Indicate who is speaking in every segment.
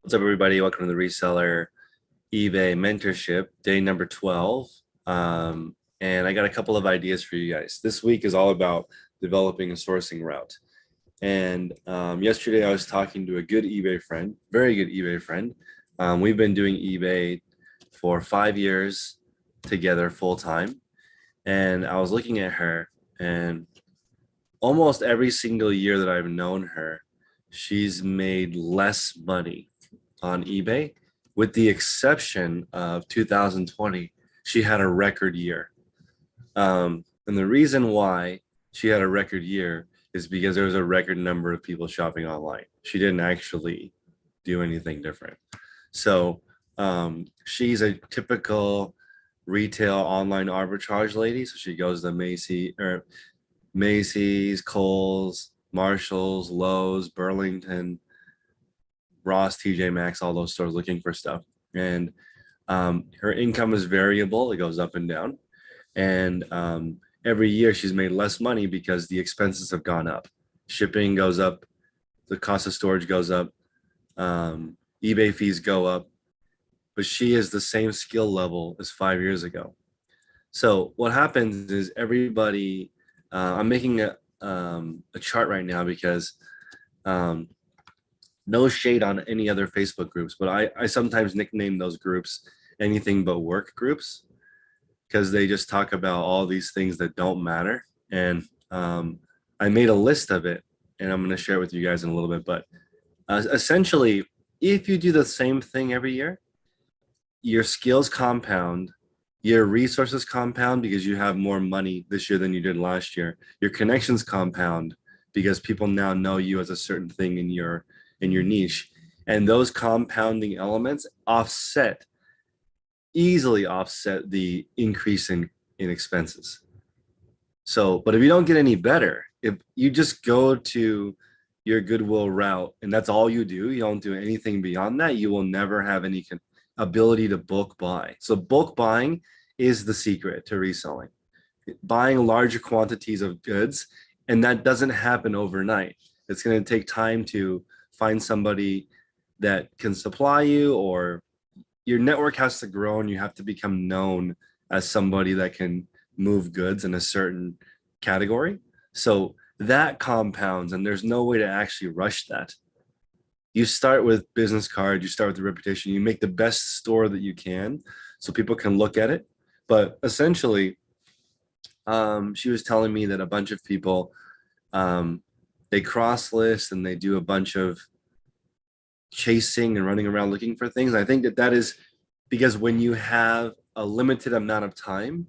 Speaker 1: What's up, everybody? Welcome to the Reseller eBay Mentorship, day number 12. And I got a couple of ideas for you guys. This week is all about developing a sourcing route. And yesterday I was talking to a good eBay friend, very good eBay friend. We've been doing eBay for 5 years together full time. And I was looking at her, and almost every single year that I've known her, she's made less money on eBay, with the exception of 2020. She had a record year. And the reason why she had a record year is because there was a record number of people shopping online. She didn't actually do anything different. So she's a typical retail online arbitrage lady. So she goes to Macy's, Kohl's, Marshalls, Lowe's, Burlington, Ross, TJ Maxx, all those stores looking for stuff. And her income is variable, it goes up and down. And every year she's made less money because the expenses have gone up. Shipping goes up, the cost of storage goes up, eBay fees go up, but she is the same skill level as 5 years ago. So what happens is everybody, I'm making a chart right now because um, no shade on any other Facebook groups, but I sometimes nickname those groups anything but work groups because they just talk about all these things that don't matter. And I made a list of it, and I'm going to share it with you guys in a little bit. But essentially, if you do the same thing every year, your skills compound, your resources compound because you have more money this year than you did last year. Your connections compound because people now know you as a certain thing in your niche. And those compounding elements easily offset the increase in expenses. So, but if you don't get any better, if you just go to your goodwill route and that's all you do, you don't do anything beyond that, you will never have any ability to bulk buy. So bulk buying is the secret to reselling. Buying larger quantities of goods, and that doesn't happen overnight. It's going to take time to find somebody that can supply you, or your network has to grow and you have to become known as somebody that can move goods in a certain category. So that compounds, and there's no way to actually rush that. You start with business cards, you start with the reputation, you make the best store that you can so people can look at it. But essentially, she was telling me that a bunch of people, they cross list and they do a bunch of chasing and running around looking for things. I think that is because when you have a limited amount of time,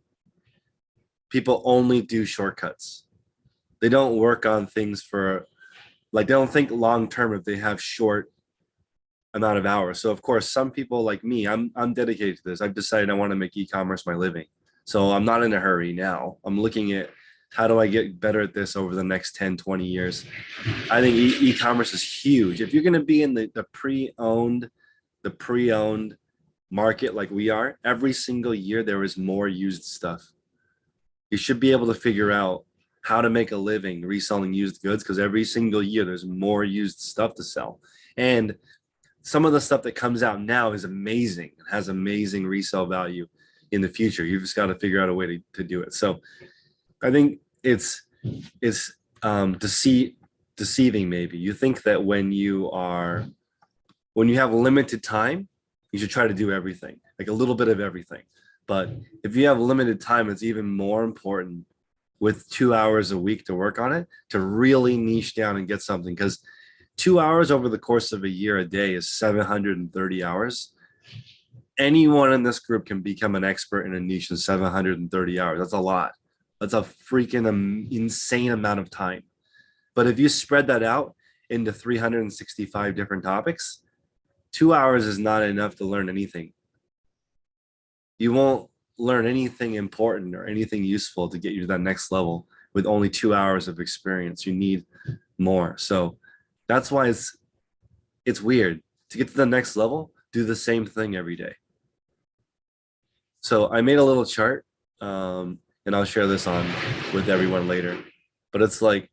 Speaker 1: people only do shortcuts. They don't work on things for, like, they don't think long term if they have short amount of hours. So of course, some people like me, I'm dedicated to this. I've decided I want to make e-commerce my living. So I'm not in a hurry now. I'm looking at how do I get better at this over the next 10, 20 years. I think e-commerce is huge. If you're going to be in the pre-owned market like we are, every single year there is more used stuff. You should be able to figure out how to make a living reselling used goods because every single year there's more used stuff to sell. And some of the stuff that comes out now is amazing. It has amazing resale value in the future. You've just got to figure out a way to do it. So I think it's deceiving. Maybe you think that when you have limited time, you should try to do everything, like a little bit of everything. But if you have limited time, it's even more important with 2 hours a week to work on it, to really niche down and get something. Because 2 hours over the course of a year a day is 730 hours. Anyone in this group can become an expert in a niche in 730 hours. That's a lot. That's a freaking insane amount of time. But if you spread that out into 365 different topics, 2 hours is not enough to learn anything. You won't learn anything important or anything useful to get you to that next level with only 2 hours of experience. You need more. So that's why it's weird to get to the next level. Do the same thing every day. So I made a little chart, and I'll share this on with everyone later. But it's like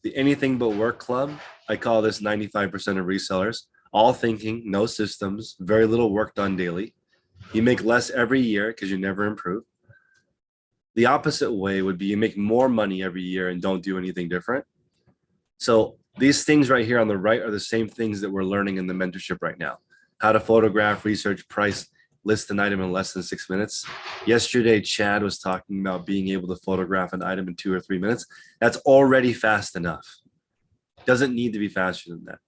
Speaker 1: the anything but work club. I call this 95% of resellers. all thinking, no systems, very little work done daily. You make less every year because you never improve. The opposite way would be you make more money every year and don't do anything different. So these things right here on the right are the same things that we're learning in the mentorship right now. How to photograph, research, price, list an item in less than 6 minutes. Yesterday, Chad was talking about being able to photograph an item in 2 or 3 minutes. That's already fast enough. Doesn't need to be faster than that.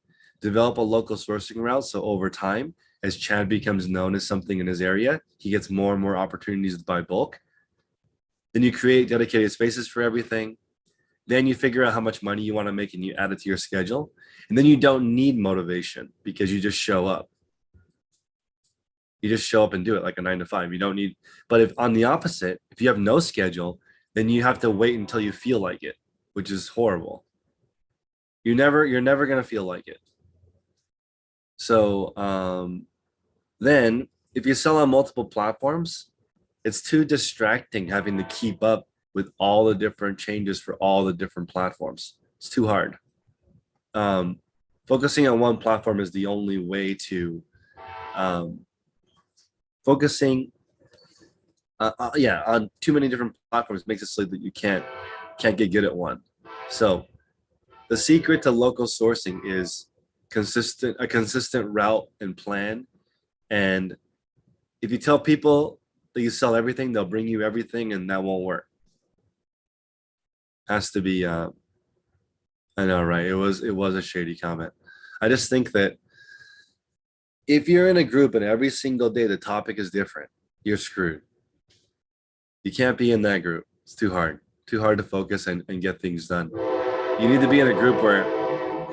Speaker 1: Develop a local sourcing route. So over time, as Chad becomes known as something in his area, he gets more and more opportunities to buy bulk. Then you create dedicated spaces for everything. Then you figure out how much money you want to make and you add it to your schedule. And then you don't need motivation because you just show up. You just show up and do it like a 9 to 5. You don't need, but if on the opposite, if you have no schedule, then you have to wait until you feel like it, which is horrible. You're never going to feel like it. So then if you sell on multiple platforms, it's too distracting having to keep up with all the different changes for all the different platforms. It's too hard. Focusing on one platform is the only way to focusing on too many different platforms makes it so that you can't get good at one. So the secret to local sourcing is a consistent route and plan. And if you tell people that you sell everything, they'll bring you everything, and that won't work. Has to be I know, right? It was a shady comment. I just think that if you're in a group and every single day the topic is different, you're screwed. You can't be in that group. It's too hard to focus and get things done. You need to be in a group where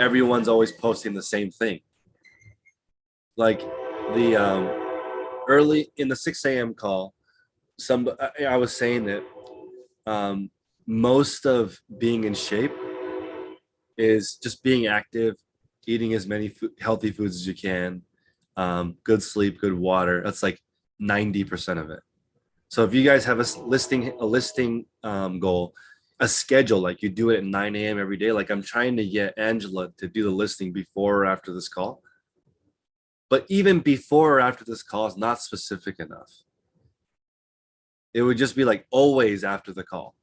Speaker 1: everyone's always posting the same thing. Like the early in the 6 a.m. call, I was saying that most of being in shape is just being active, eating as many healthy foods as you can, good sleep, good water. That's like 90% of it. So if you guys have a listing goal, a schedule, like you do it at 9 a.m. every day, like I'm trying to get Angela to do the listing before or after this call. But even before or after this call is not specific enough. It would just be like always after the call.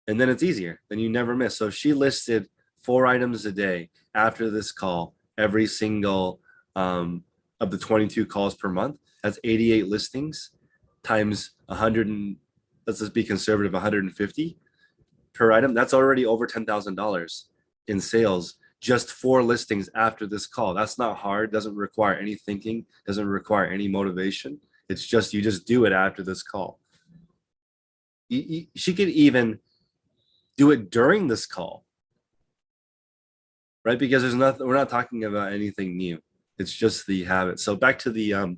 Speaker 1: And then it's easier. Then you never miss. So if she listed 4 items a day after this call, every single of the 22 calls per month, that's 88 listings times 100 and let's just be conservative, 150 per item. That's already over $10,000 in sales, just 4 listings after this call. That's not hard, doesn't require any thinking, doesn't require any motivation. It's just, you just do it after this call. She could even do it during this call, right? Because there's nothing, we're not talking about anything new. It's just the habit. So back to the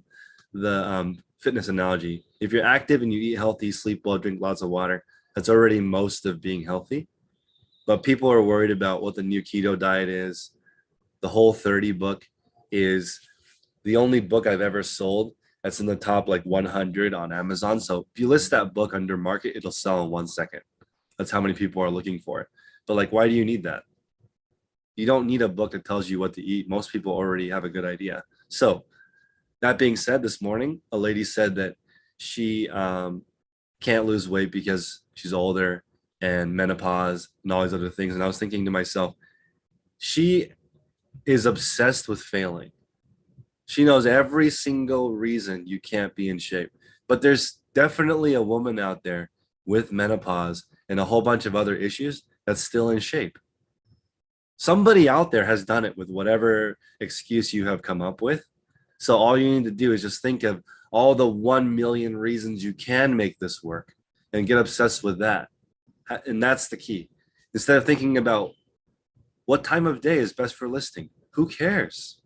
Speaker 1: fitness analogy. If you're active and you eat healthy, sleep well, drink lots of water, that's already most of being healthy. But people are worried about what the new keto diet is. The Whole30 book is the only book I've ever sold that's in the top like 100 on Amazon. So if you list that book under market, it'll sell in 1 second. That's how many people are looking for it. But like, why do you need that? You don't need a book that tells you what to eat. Most people already have a good idea. So that being said, this morning, a lady said that she can't lose weight because she's older and menopause and all these other things. And I was thinking to myself, she is obsessed with failing. She knows every single reason you can't be in shape. But there's definitely a woman out there with menopause and a whole bunch of other issues that's still in shape. Somebody out there has done it with whatever excuse you have come up with. So all you need to do is just think of all the 1 million reasons you can make this work and get obsessed with that. And that's the key. Instead of thinking about what time of day is best for listing, who cares?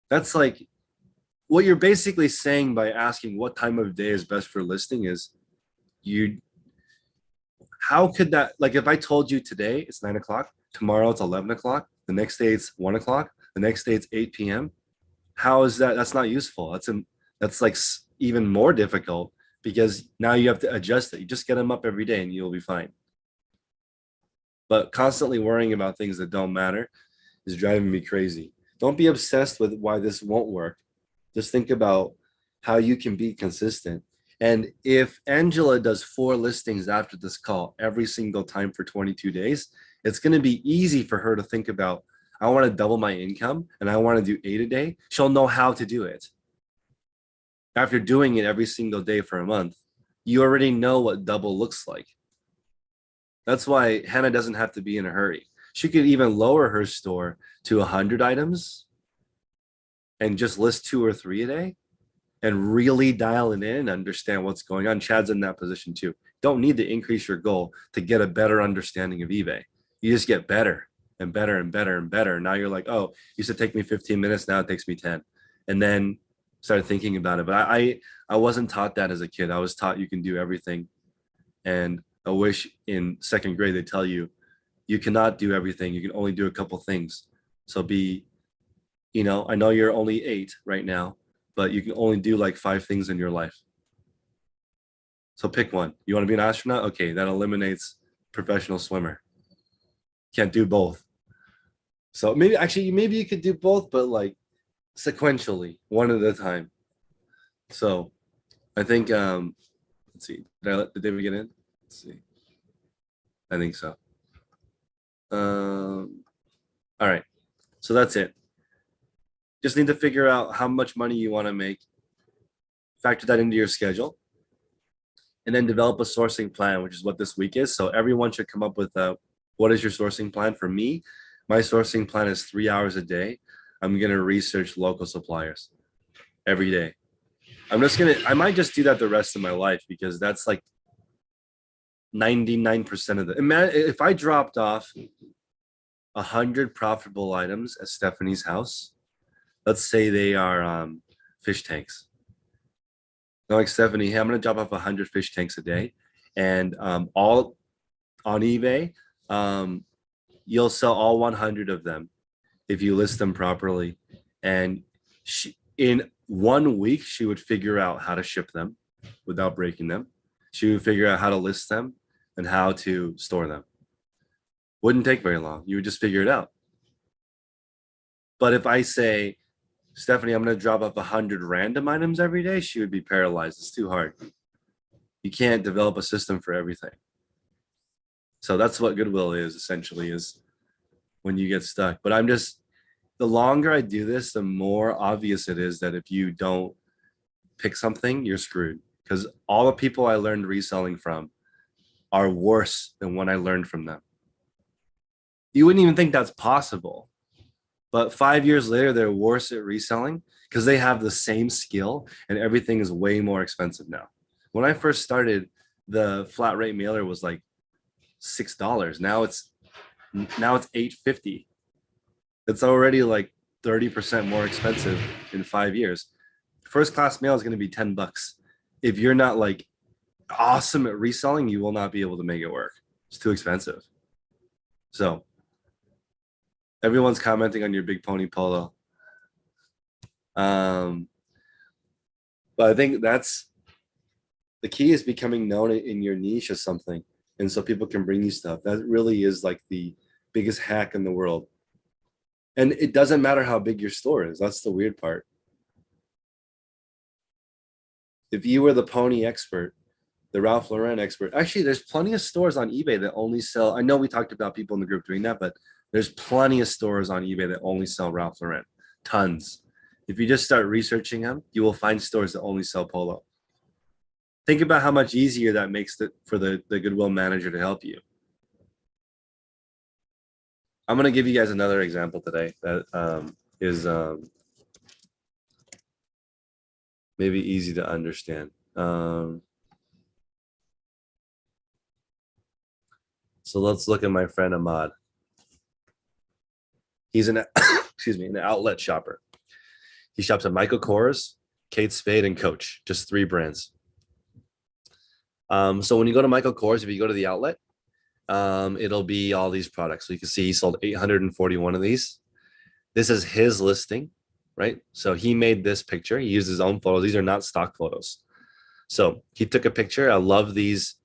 Speaker 1: That's like what you're basically saying by asking what time of day is best for listing is how could that, like if I told you today it's 9 o'clock, tomorrow it's 11 o'clock, the next day it's 1 o'clock, the next day it's 8 p.m. How is that? That's not useful. That's like even more difficult because now you have to adjust it. You just get them up every day and you'll be fine. But constantly worrying about things that don't matter is driving me crazy. Don't be obsessed with why this won't work. Just think about how you can be consistent. And if Angela does 4 listings after this call every single time for 22 days, it's going to be easy for her to think about, I want to double my income and I want to do 8 a day. She'll know how to do it. After doing it every single day for a month, you already know what double looks like. That's why Hannah doesn't have to be in a hurry. She could even lower her store to 100 items and just list 2 or 3 a day and really dial it in and understand what's going on. Chad's in that position too. Don't need to increase your goal to get a better understanding of eBay. You just get better and better and better and better. Now you're like, oh, used to take me 15 minutes. Now it takes me 10. And then started thinking about it. But I wasn't taught that as a kid. I was taught you can do everything. And I wish in 2nd grade they tell you, you cannot do everything. You can only do a couple things. So be, I know you're only 8 right now, but you can only do like 5 things in your life. So pick one. You want to be an astronaut? Okay, that eliminates professional swimmer. Can't do both. So maybe you could do both, but like sequentially, one at a time. So I think, let's see, did David get in? Let's see. I think so. All right. So that's it. Just need to figure out how much money you want to make, factor that into your schedule, and then develop a sourcing plan, which is what this week is. So everyone should come up with what is your sourcing plan? For me, my sourcing plan is 3 hours a day. I'm going to research local suppliers every day. I might just do that the rest of my life because that's like 99% of if I dropped off 100 profitable items at Stephanie's house, let's say they are fish tanks. They're like, Stephanie, hey, I'm going to drop off 100 fish tanks a day, and all on eBay, you'll sell all 100 of them if you list them properly. And in 1 week, she would figure out how to ship them without breaking them. She would figure out how to list them and how to store them. Wouldn't take very long. You would just figure it out. But if I say, Stephanie, I'm going to drop off 100 random items every day, she would be paralyzed. It's too hard. You can't develop a system for everything. So that's what goodwill is, essentially, is when you get stuck. But the longer I do this, the more obvious it is that if you don't pick something, you're screwed. Because all the people I learned reselling from are worse than what I learned from them. You wouldn't even think that's possible. But 5 years later, they're worse at reselling because they have the same skill and everything is way more expensive now. When I first started, the flat rate mailer was like $6. Now it's $8.50. It's already like 30% more expensive in 5 years. First class mail is going to be $10. If you're not like awesome at reselling, you will not be able to make it work. It's too expensive. So everyone's commenting on your big pony polo. But I think that's the key, is becoming known in your niche as something. And so people can bring you stuff. That really is like the biggest hack in the world. And it doesn't matter how big your store is. That's the weird part. If you were the pony expert, the Ralph Lauren expert, actually, there's plenty of stores on eBay that only sell. I know we talked about people in the group doing that, but there's plenty of stores on eBay that only sell Ralph Lauren. Tons. If you just start researching them, you will find stores that only sell polo. Think about how much easier that makes it for the Goodwill manager to help you. I'm going to give you guys another example today that is maybe easy to understand. So let's look at my friend Ahmad. He's an an outlet shopper. He shops at Michael Kors, Kate Spade, and Coach, just 3 brands. So when you go to Michael Kors, if you go to the outlet, it'll be all these products. So you can see he sold 841 of these. This is his listing, right? So he made this picture. He used his own photos. These are not stock photos. So he took a picture. I love these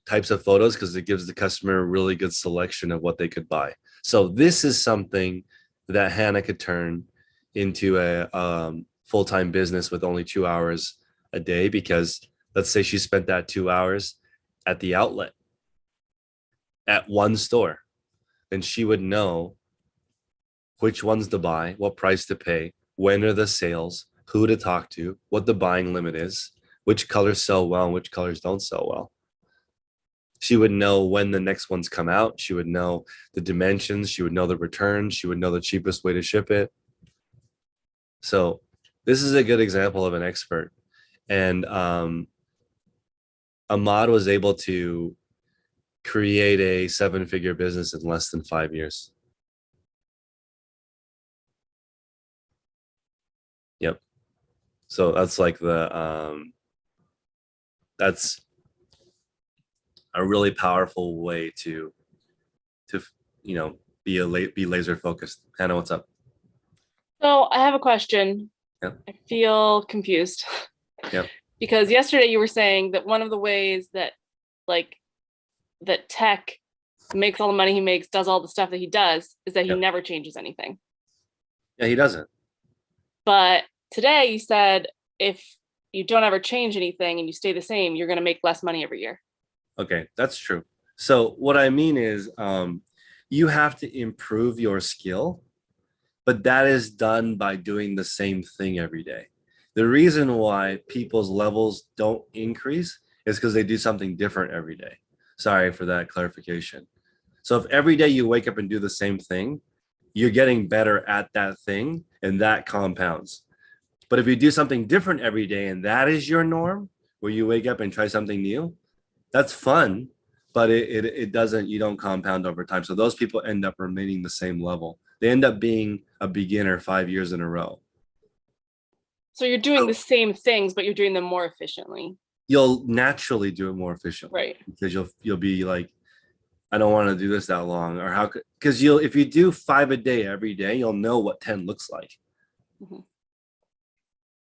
Speaker 1: types of photos because it gives the customer a really good selection of what they could buy. So this is something that Hannah could turn into a full-time business with only 2 hours a day, because let's say she spent that 2 hours at the outlet at one store, then she would know which ones to buy, what price to pay, when are the sales, who to talk to, what the buying limit is, which colors sell well and which colors don't sell well. She would know when the next ones come out. She would know the dimensions. She would know the returns. She would know the cheapest way to ship it. So this is a good example of an expert. And Ahmad was able to create a 7-figure business in less than 5 years. Yep. So that's like that's a really powerful way to be laser focused. Hannah, what's up?
Speaker 2: So I have a question.
Speaker 1: Yeah.
Speaker 2: I feel confused.
Speaker 1: Yeah.
Speaker 2: Because yesterday you were saying that one of the ways that like that tech makes all the money he makes, does all the stuff that he does, is that he never changes anything.
Speaker 1: Yeah, he doesn't.
Speaker 2: But today you said if you don't ever change anything and you stay the same, you're going to make less money every year.
Speaker 1: Okay, that's true. So what I mean is you have to improve your skill, but that is done by doing the same thing every day. The reason why people's levels don't increase is because they do something different every day. Sorry for that clarification. So if every day you wake up and do the same thing, you're getting better at that thing, and that compounds. But if you do something different every day and that is your norm, where you wake up and try something new, that's fun, but it doesn't, you don't compound over time. So those people end up remaining the same level. They end up being a beginner 5 years in a row.
Speaker 2: So you're doing the same things, but you're doing them more efficiently.
Speaker 1: You'll naturally do it more efficiently,
Speaker 2: right?
Speaker 1: Because you'll be like, I don't want to do this that long, or how could, because if you do 5 a day every day, you'll know what 10 looks like. Mm-hmm.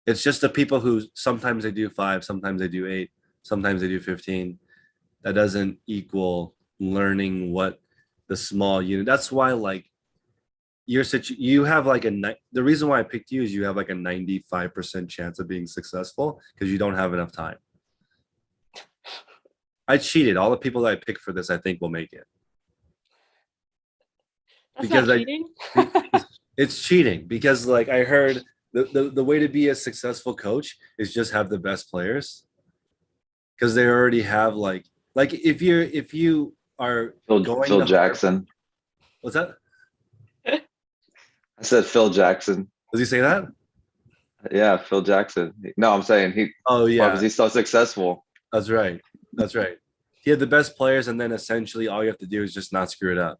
Speaker 1: It's just the people who sometimes they do 5, sometimes they do 8, sometimes they do 15. That doesn't equal learning what the small unit. That's why like you have like the reason why I picked you is you have like a 95% chance of being successful because you don't have enough time. I cheated. All the people that I picked for this, I think will make it.
Speaker 2: That's because not cheating.
Speaker 1: It's cheating because like I heard the way to be a successful coach is just have the best players, because they already have like if you are
Speaker 3: Phil Jackson.
Speaker 1: What's that?
Speaker 3: I said Phil Jackson.
Speaker 1: Does he say that?
Speaker 3: Yeah, Phil Jackson. No, I'm saying he.
Speaker 1: Oh yeah,
Speaker 3: because he's so successful.
Speaker 1: That's right. That's right. He had the best players, and then essentially all you have to do is just not screw it up.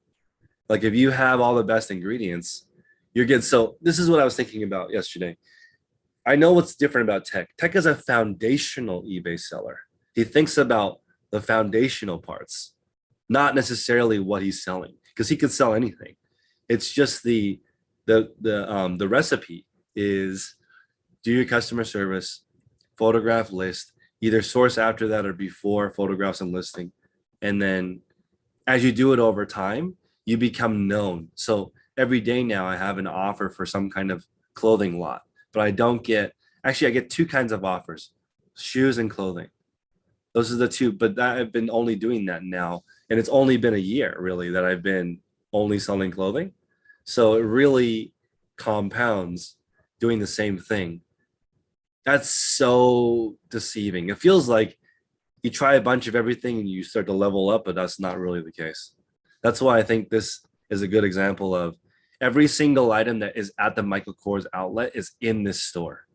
Speaker 1: Like if you have all the best ingredients, you're good. So this is what I was thinking about yesterday. I know what's different about tech. Tech is a foundational eBay seller. He thinks about the foundational parts, not necessarily what he's selling, because he could sell anything. It's just the recipe is do your customer service, photograph list, either source after that or before photographs and listing. And then as you do it over time, you become known. So every day now I have an offer for some kind of clothing lot, but I get 2 kinds of offers, shoes and clothing. Those are the 2, but I've been only doing that now. And it's only been a year really that I've been only selling clothing. So it really compounds doing the same thing. That's so deceiving. It feels like you try a bunch of everything and you start to level up, but that's not really the case. That's why I think this is a good example of every single item that is at the Michael Kors outlet is in this store.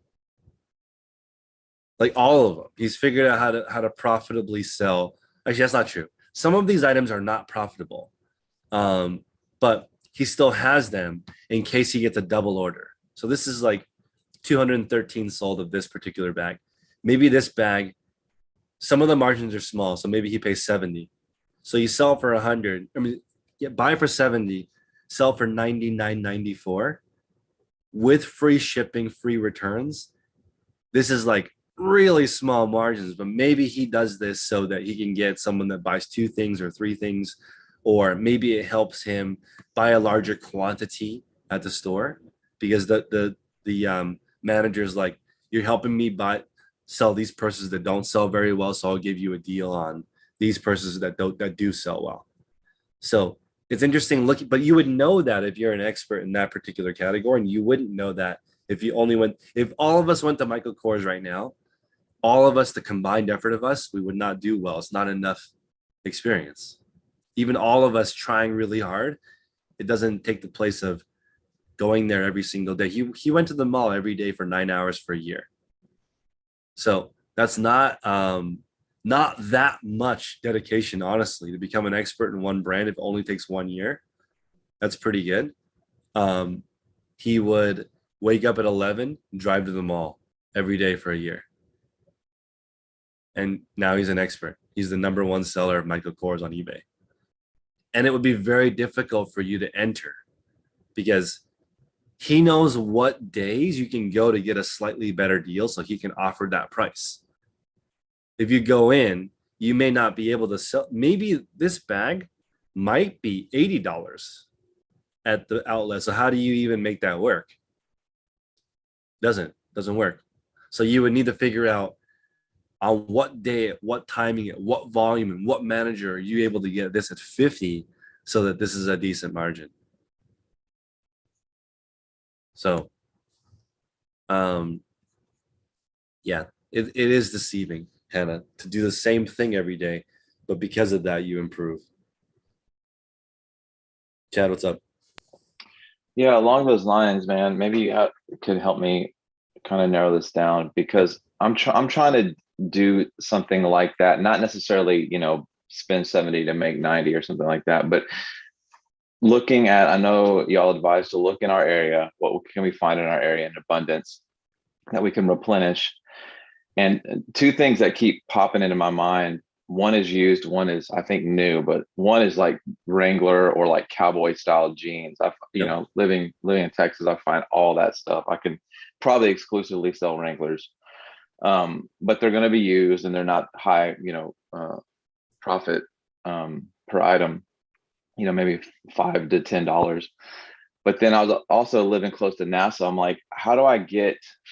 Speaker 1: Like all of them. He's figured out how to profitably sell. Actually, that's not true. Some of these items are not profitable, but he still has them in case he gets a double order. So this is like 213 sold of this particular bag. Maybe this bag, some of the margins are small, so maybe he pays 70. So you sell for 100. I mean, buy for 70, sell for 99.94 with free shipping, free returns. This is like really small margins, but maybe he does this so that he can get someone that buys 2 things or 3 things, or maybe it helps him buy a larger quantity at the store because the manager's like, you're helping me sell these purses that don't sell very well, so I'll give you a deal on these purses that do sell well. So it's interesting looking, but you would know that if you're an expert in that particular category, and you wouldn't know that if all of us went to Michael Kors right now, all of us, the combined effort of us, we would not do well. It's not enough experience. Even all of us trying really hard, it doesn't take the place of going there every single day. He went to the mall every day for 9 hours for a year. So that's not that much dedication, honestly, to become an expert in one brand. If it only takes 1 year, that's pretty good. He would wake up at 11, drive to the mall every day for a year. And now he's an expert. He's the #1 seller of Michael Kors on eBay. And it would be very difficult for you to enter because he knows what days you can go to get a slightly better deal, so he can offer that price. If you go in, you may not be able to sell. Maybe this bag might be $80 at the outlet. So how do you even make that work? Doesn't work. So you would need to figure out on what day, at what timing, at what volume, and what manager are you able to get this at 50 so that this is a decent margin. So, yeah, it is deceiving, Hannah, to do the same thing every day, but because of that, you improve. Chad, what's up?
Speaker 3: Yeah, along those lines, man, maybe you could help me kind of narrow this down, because I'm trying to do something like that, not necessarily, spend 70 to make 90 or something like that, but looking at, I know y'all advise to look in our area, what can we find in our area in abundance that we can replenish. And 2 things that keep popping into my mind, one is used, one is, I think, new, but one is like Wrangler or like cowboy style jeans. Living in Texas, I find all that stuff. I can probably exclusively sell Wranglers, but they're going to be used and they're not high, profit per item, maybe $5 to $10. But then I was also living close to NASA. I'm like, how do I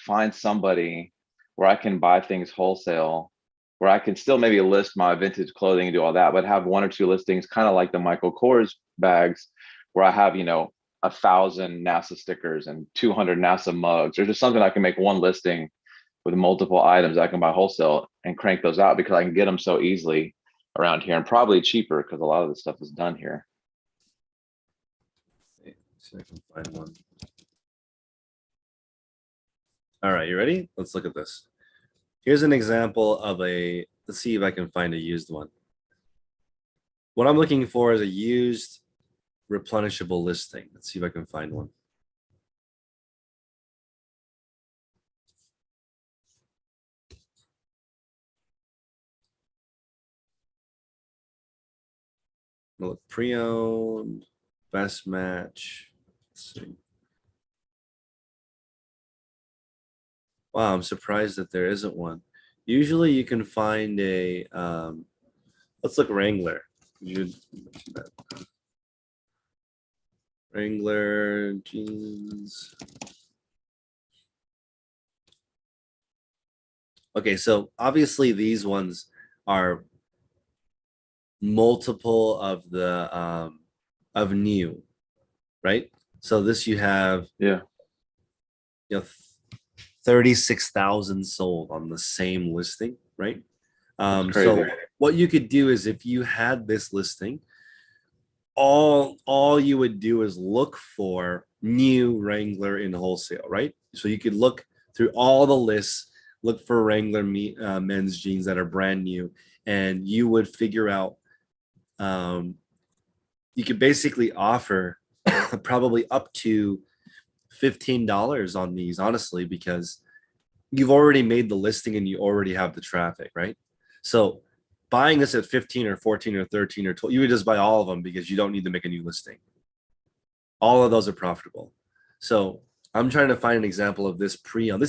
Speaker 3: find somebody where I can buy things wholesale, where I can still maybe list my vintage clothing and do all that, but have 1 or 2 listings, kind of like the Michael Kors bags, where I have, 1,000 NASA stickers and 200 NASA mugs, or just something I can make one listing with multiple items I can buy wholesale and crank those out, because I can get them so easily around here and probably cheaper because a lot of the stuff is done here.
Speaker 1: See if I can find one. All right, you ready? Let's look at this. Here's an example of let's see if I can find a used one. What I'm looking for is a used replenishable listing. Let's see if I can find one. Look, pre-owned, best match. Let's see. Wow, I'm surprised that there isn't one. Usually you can find a, let's look Wrangler. Wrangler jeans. Okay, so obviously these ones are multiple of the of new, right? So this you have, 36,000 sold on the same listing, right? So what you could do is, if you had this listing, all you would do is look for new Wrangler in wholesale, right? So you could look through all the lists, look for Wrangler men's jeans that are brand new, and you would figure out, you could basically offer probably up to $15 on these, honestly, because you've already made the listing and you already have the traffic, right? So buying this at 15 or 14 or 13 or 12, you would just buy all of them because you don't need to make a new listing. All of those are profitable. So I'm trying to find an example of this pre-owned.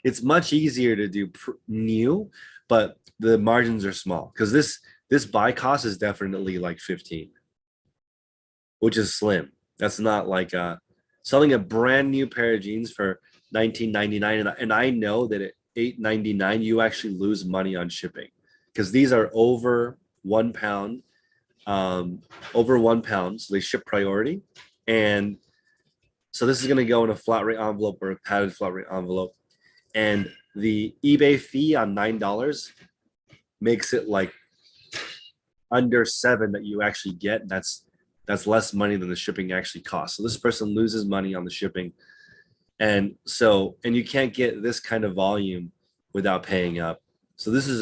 Speaker 1: it's much easier to do new, but the margins are small because this buy cost is definitely like 15, which is slim. That's not like selling a brand new pair of jeans for 19.99, and I know that at 8.99 you actually lose money on shipping because these are over 1 pound, over 1 pound, so they ship priority, and so this is going to go in a flat rate envelope or a padded flat rate envelope, and the eBay fee on $9 makes it like under 7 that you actually get. And that's less money than the shipping actually costs. So this person loses money on the shipping. And you can't get this kind of volume without paying up. So this is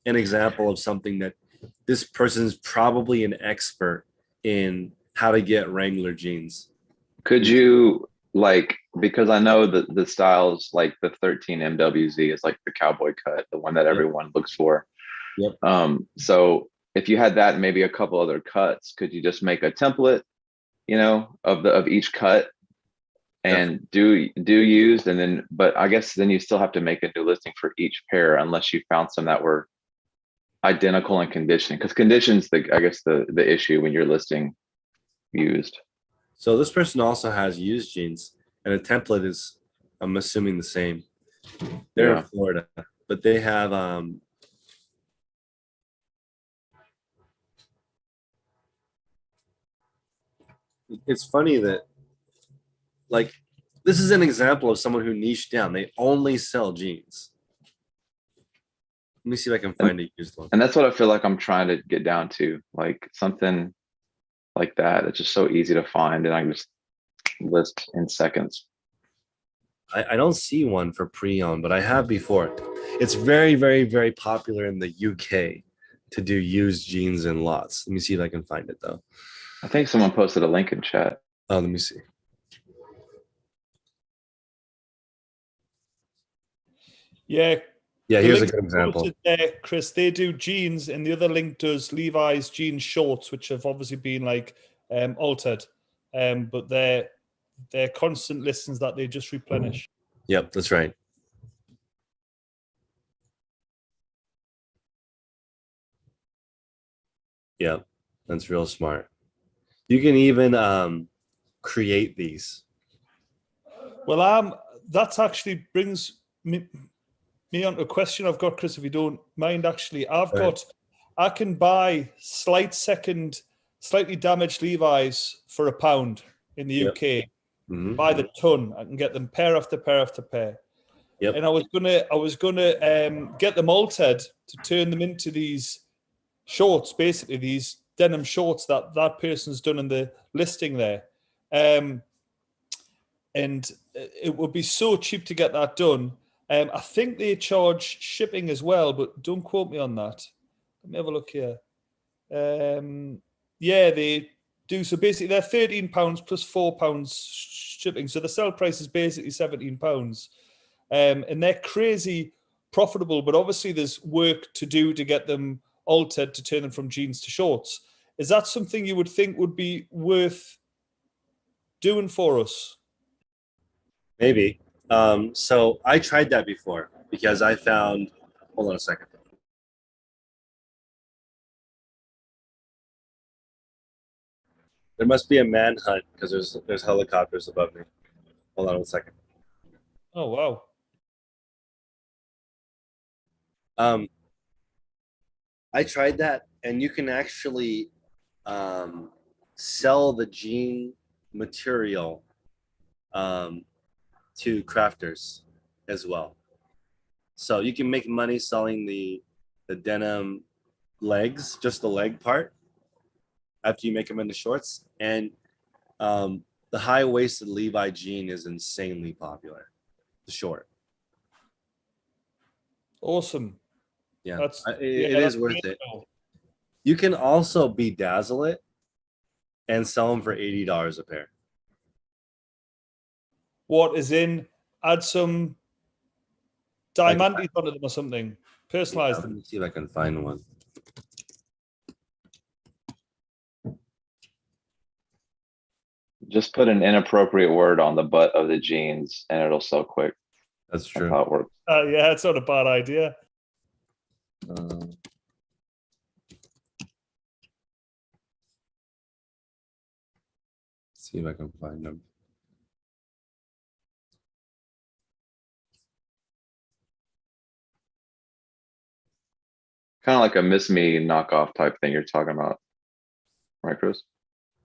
Speaker 1: an example of something that this person is probably an expert in how to get Wrangler jeans.
Speaker 3: Could you, like, because I know that the styles like the 13 MWZ is like the cowboy cut, the one that everyone looks for.
Speaker 1: Yep.
Speaker 3: So if you had that and maybe a couple other cuts, could you just make a template, of each cut and do used, and then, but I guess then you still have to make a new listing for each pair unless you found some that were identical in condition, because condition's the issue when you're listing used.
Speaker 1: So this person also has used jeans, and the template is, I'm assuming, the same. They're in Florida, but they have it's funny that, like, this is an example of someone who niched down. They only sell jeans. Let me see if I can find a used one.
Speaker 3: And that's what I feel like I'm trying to get down to, like something like that. It's just so easy to find, and I can just list in seconds.
Speaker 1: I don't see one for pre-owned, but I have before. It's very, very, very popular in the UK to do used jeans in lots. Let me see if I can find it though.
Speaker 3: I think someone posted a link in chat.
Speaker 1: Oh, let me see.
Speaker 4: Yeah.
Speaker 1: Yeah, here's a good example.
Speaker 4: There, Chris, they do jeans, and the other link does Levi's jeans shorts, which have obviously been like altered, but they're constant listings that they just replenish.
Speaker 1: Yep, that's right. Yep, that's real smart. You can even create these.
Speaker 4: Well, that actually brings me on to a question I've got, Chris, if you don't mind. Actually, I can buy slightly damaged Levi's for £1 in the UK.
Speaker 1: Mm-hmm.
Speaker 4: By the ton. I can get them pair after pair after pair.
Speaker 1: Yep.
Speaker 4: And I was gonna get them altered to turn them into these shorts, basically these denim shorts that person's done in the listing there. And it would be so cheap to get that done. I think they charge shipping as well, but don't quote me on that. Let me have a look here. Yeah, they do. So basically they're £13 plus £4 shipping. So the sell price is basically £17. And they're crazy profitable, but obviously there's work to do to get them altered to turn them from jeans to shorts. Is that something you would think would be worth doing for us?
Speaker 1: Maybe. So I tried that before because I found, hold on a second. There must be a manhunt because there's helicopters above me. Hold on a second.
Speaker 4: Oh, wow.
Speaker 1: I tried that, and you can actually sell the jean material to crafters as well. So you can make money selling the denim legs, just the leg part, after you make them into shorts. And the high-waisted Levi jean is insanely popular, the short.
Speaker 4: Awesome.
Speaker 1: Yeah, it is worth it. You can also bedazzle it and sell them for $80 a pair.
Speaker 4: What is in? Add some diamantes onto them or something. Personalize them.
Speaker 1: Let me see if I can find one.
Speaker 3: Just put an inappropriate word on the butt of the jeans and it'll sell quick.
Speaker 1: That's
Speaker 3: That's
Speaker 1: true.
Speaker 3: how it works.
Speaker 4: Yeah, it's not a bad idea.
Speaker 1: See if I can find them.
Speaker 3: Kind of like a Miss Me knockoff type thing you're talking about, right, Chris?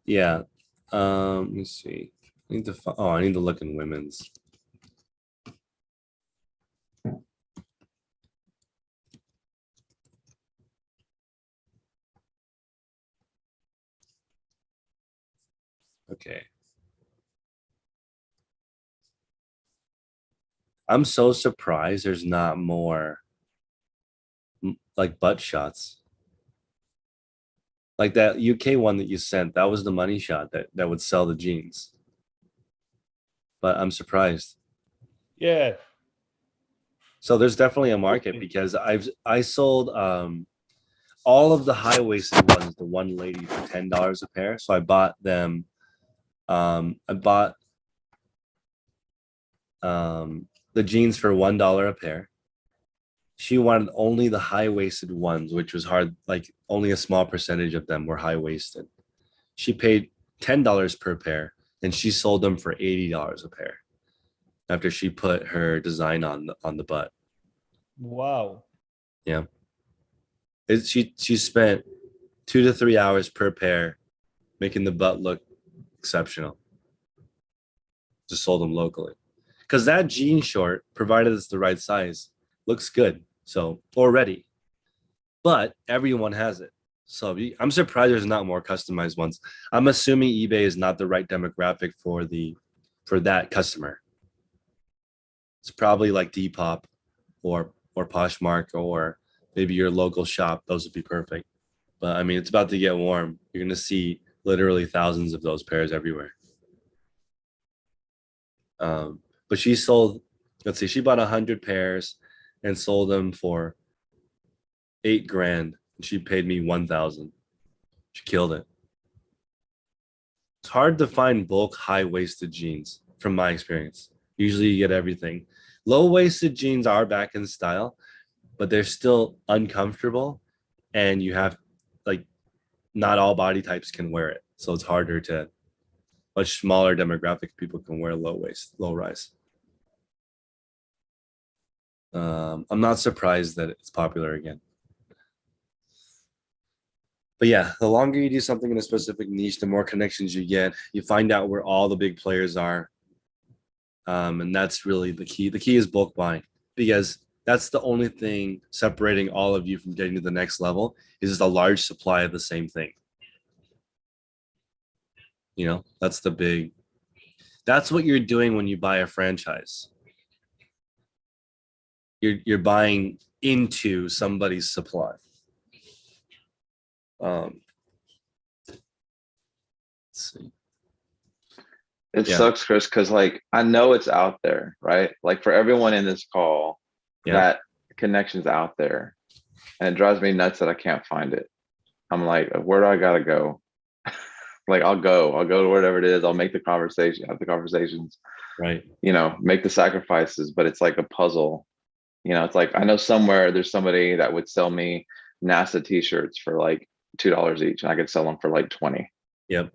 Speaker 1: Yeah. Let me see. I need to oh, I need to look in women's. Okay. I'm so surprised there's not more like butt shots. Like that UK one that you sent, that was the money shot that would sell the jeans. But I'm surprised.
Speaker 4: Yeah.
Speaker 1: So there's definitely a market because I sold all of the high-waisted ones to one lady for $10 a pair. So I bought them. I bought the jeans for $1 a pair. She wanted only the high-waisted ones, which was hard. Like only a small percentage of them were high-waisted. She paid $10 per pair, and she sold them for $80 a pair after she put her design on the butt.
Speaker 4: Wow.
Speaker 1: Yeah. She spent 2 to 3 hours per pair making the butt look exceptional. Just sold them locally. Because that jean short, provided it's the right size, looks good. So already. But everyone has it. So I'm surprised there's not more customized ones. I'm assuming eBay is not the right demographic for that customer. It's probably like Depop or Poshmark or maybe your local shop. Those would be perfect. But I mean, it's about to get warm. You're gonna see literally thousands of those pairs everywhere. But she sold, let's see, she bought 100 pairs and sold them for $8,000. And she paid me 1,000. She killed it. It's hard to find bulk high-waisted jeans from my experience. Usually you get everything. Low-waisted jeans are back in style, but they're still uncomfortable, and you have like not all body types can wear it. So it's harder to much smaller demographic people can wear low rise. I'm not surprised that it's popular again. But yeah, the longer you do something in a specific niche, the more connections you get. You find out where all the big players are. And that's really the key. The key is bulk buying, because that's the only thing separating all of you from getting to the next level is a large supply of the same thing. You know, that's what you're doing when you buy a franchise. You're buying into somebody's supply. Let's see.
Speaker 3: It
Speaker 1: Yeah.
Speaker 3: sucks, Chris, because like I know it's out there, right? Like for everyone in this call, that connection's out there. And it drives me nuts that I can't find it. I'm like, where do I gotta go? Like I'll go to whatever it is, I'll make the conversation, have the conversations,
Speaker 1: Right.
Speaker 3: you know, make the sacrifices, but it's like a puzzle. You know, it's like I know somewhere there's somebody that would sell me NASA t-shirts for like $2 each, and I could sell them for like 20.
Speaker 1: Yep.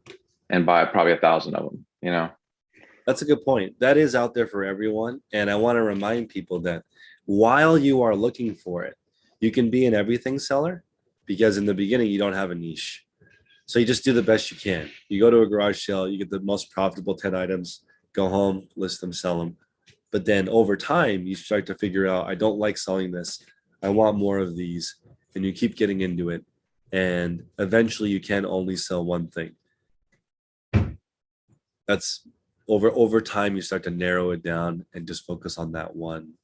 Speaker 3: And buy probably 1,000 of them, you know.
Speaker 1: That's a good point. That is out there for everyone. And I want to remind people that while you are looking for it, you can be an everything seller, because in the beginning, you don't have a niche. So you just do the best you can. You go to a garage sale, you get the most profitable 10 items, go home, list them, sell them. But then over time, you start to figure out, I don't like selling this. I want more of these. And you keep getting into it. And eventually you can only sell one thing. That's over time, you start to narrow it down and just focus on that one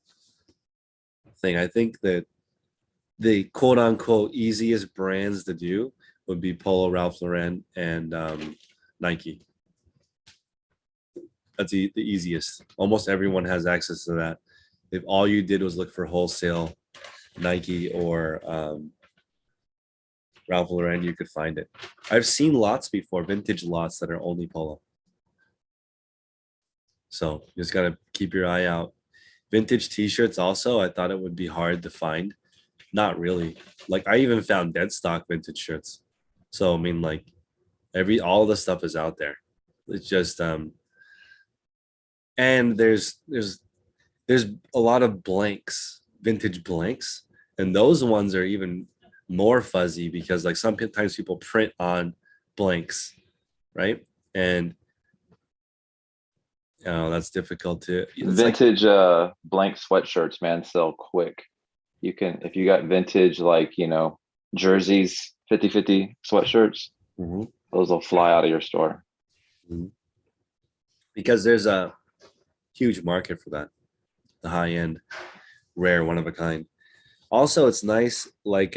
Speaker 1: thing. I think that the quote unquote easiest brands to do would be Polo, Ralph Lauren, and Nike. That's the easiest. Almost everyone has access to that. If all you did was look for wholesale Nike or Ralph Lauren, you could find it. I've seen lots before, vintage lots that are only Polo. So you just got to keep your eye out. Vintage t-shirts also, I thought it would be hard to find. Not really. Like I even found dead stock vintage shirts. So I mean like all the stuff is out there. It's just and there's a lot of blanks, vintage blanks, and those ones are even more fuzzy because like sometimes people print on blanks, right? And that's difficult to. It's like
Speaker 3: Vintage blank sweatshirts, man, sell quick. You can, if you got vintage, like, jerseys, 50-50 sweatshirts,
Speaker 1: Mhm.
Speaker 3: those will fly out of your store.
Speaker 1: Because there's a huge market for that, the high end, rare, one of a kind. Also, it's nice. Like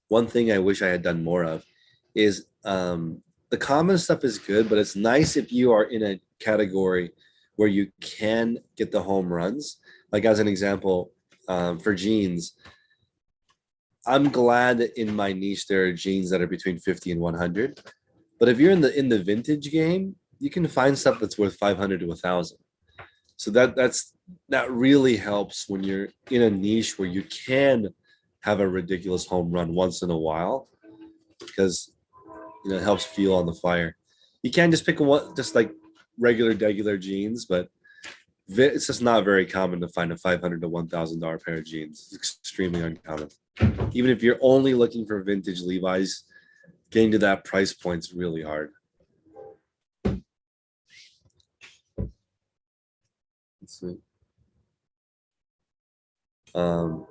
Speaker 1: one thing I wish I had done more of is the common stuff is good, but it's nice if you are in a category where you can get the home runs. Like as an example, for jeans, I'm glad that in my niche there are jeans that are between 50 and 100. But if you're in the vintage game, you can find stuff that's worth 500 to 1,000. So that really helps when you're in a niche where you can have a ridiculous home run once in a while, because it helps fuel on the fire. You can't just pick one, just like regular jeans, but it's just not very common to find a $500 to $1,000 pair of jeans. It's extremely uncommon. Even if you're only looking for vintage Levi's, getting to that price point is really hard. Let's see. Talking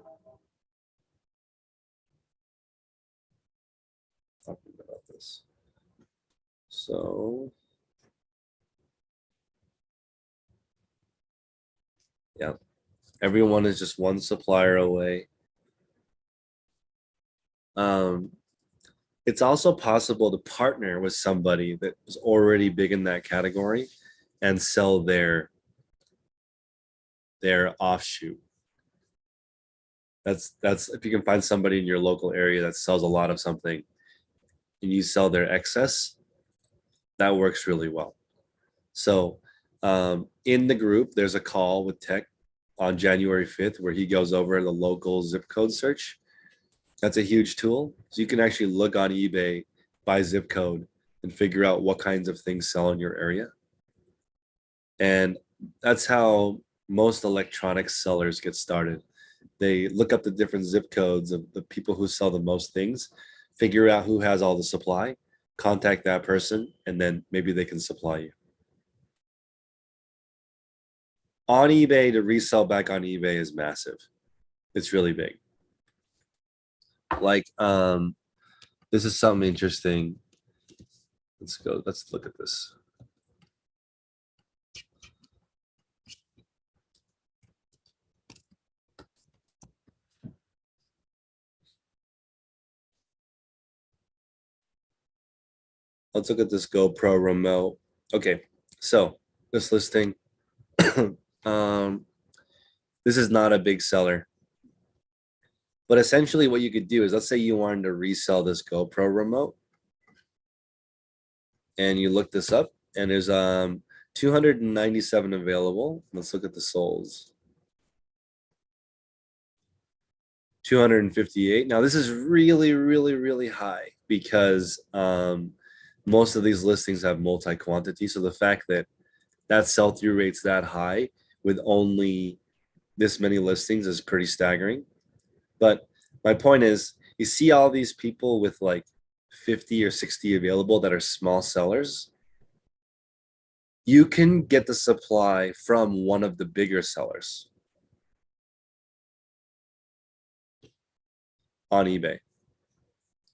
Speaker 1: about this. So yeah, everyone is just one supplier away. It's also possible to partner with somebody that is already big in that category and sell their offshoot. That's if you can find somebody in your local area that sells a lot of something and you sell their excess, that works really well. So in the group, there's a call with Tech on January 5th where he goes over the local zip code search. That's a huge tool. So you can actually look on eBay by zip code and figure out what kinds of things sell in your area. And that's how most electronics sellers get started. They look up the different zip codes of the people who sell the most things, figure out who has all the supply, contact that person, and then maybe they can supply you. On eBay, to resell back on eBay is massive. It's really big. Like, this is something interesting. Let's look at this. Let's look at this GoPro remote. Okay, so this listing, this is not a big seller. But essentially what you could do is, let's say you wanted to resell this GoPro remote and you look this up and there's 297 available. Let's look at the solds. 258. Now this is really high because most of these listings have multi-quantity. So the fact that sell-through rate's that high with only this many listings is pretty staggering. But my point is, you see all these people with like 50 or 60 available that are small sellers. You can get the supply from one of the bigger sellers on eBay.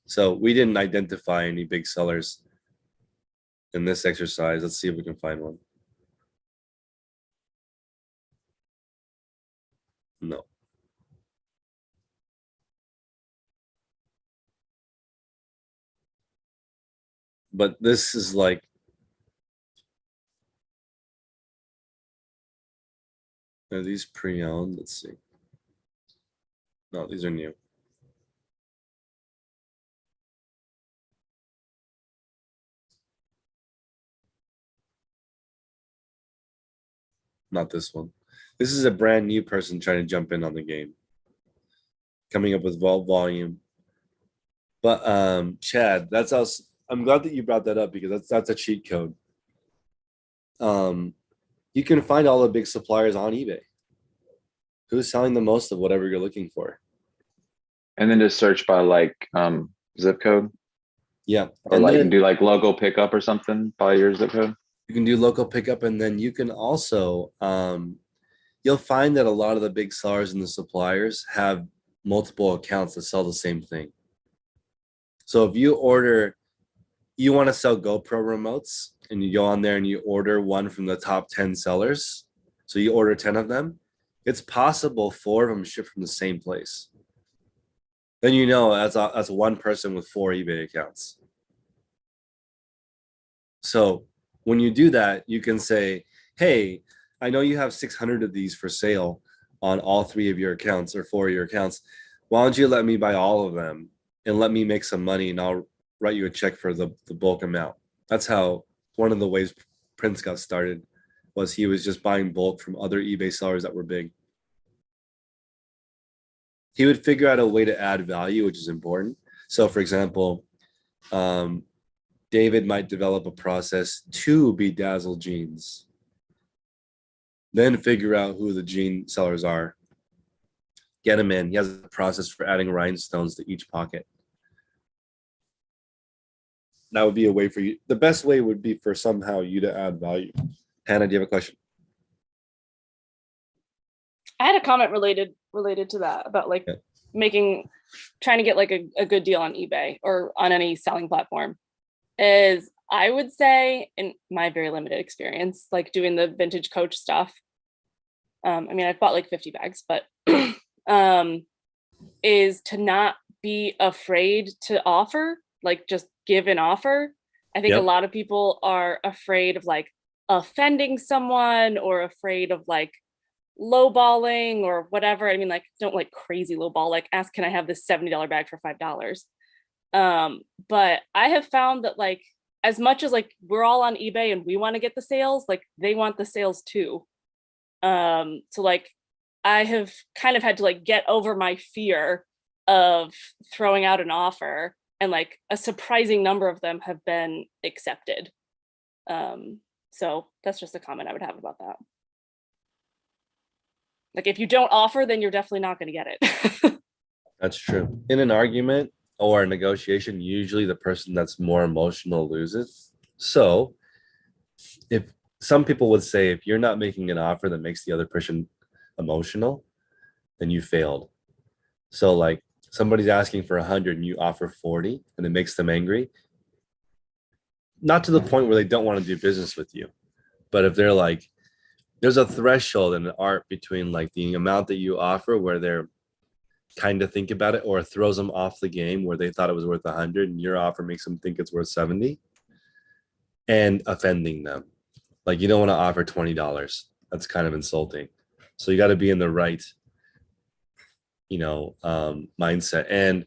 Speaker 1: So we didn't identify any big sellers in this exercise. Let's see if we can find one. No. But this is like, are these pre-owned? Let's see. No, these are new. Not this one. This is a brand new person trying to jump in on the game, coming up with volume. But Chad, that's us. I'm glad that you brought that up because that's a cheat code. You can find all the big suppliers on eBay. Who's selling the most of whatever you're looking for?
Speaker 3: And then just search by like zip code,
Speaker 1: Yeah,
Speaker 3: or
Speaker 1: and
Speaker 3: like
Speaker 1: then
Speaker 3: do like logo pickup or something by your zip code.
Speaker 1: you can do local pickup, and then you can also you'll find that a lot of the big sellers and the suppliers have multiple accounts that sell the same thing. So if you want to sell GoPro remotes, and you go on there and you order one from the top 10 sellers, so you order 10 of them, it's possible 4 of them ship from the same place. Then you know that's one person with 4 eBay accounts. So when you do that, you can say, hey, I know you have 600 of these for sale on all 3 of your accounts or 4 of your accounts. Why don't you let me buy all of them and let me make some money, and I'll write you a check for the bulk amount. That's how one of the ways Prince got started, was he was just buying bulk from other eBay sellers that were big. He would figure out a way to add value, which is important. So for example, David might develop a process to bedazzle jeans, then figure out who the jean sellers are, get them in. He has a process for adding rhinestones to each pocket. That would be a way for you. The best way would be for somehow you to add value. Hannah, do you have a question?
Speaker 2: I had a comment related to that about like trying to get like a good deal on eBay or on any selling platform. Is I would say, in my very limited experience, like doing the vintage Coach stuff. I mean, I've bought like 50 bags, but is to not be afraid to offer, like just give an offer. I think a lot of people are afraid of like offending someone, or afraid of like lowballing or whatever. I mean, like, don't like crazy lowball, like ask, can I have this $70 bag for $5? But I have found that like, as much as like we're all on eBay and we want to get the sales, like they want the sales too. So like I have kind of had to like get over my fear of throwing out an offer, and like a surprising number of them have been accepted. So that's just a comment I would have about that. Like if you don't offer, then you're definitely not going to get it.
Speaker 1: That's true. In an argument or a negotiation, usually the person that's more emotional loses. So if some people would say, if you're not making an offer that makes the other person emotional, then you failed. So like somebody's asking for 100 and you offer 40 and it makes them angry. Not to the point where they don't want to do business with you, but if they're like, there's a threshold in art between like the amount that you offer where they're kind of think about it, or it throws them off the game where they thought it was worth 100 and your offer makes them think it's worth 70, and offending them. Like you don't want to offer $20. That's kind of insulting. So you got to be in the right, mindset. And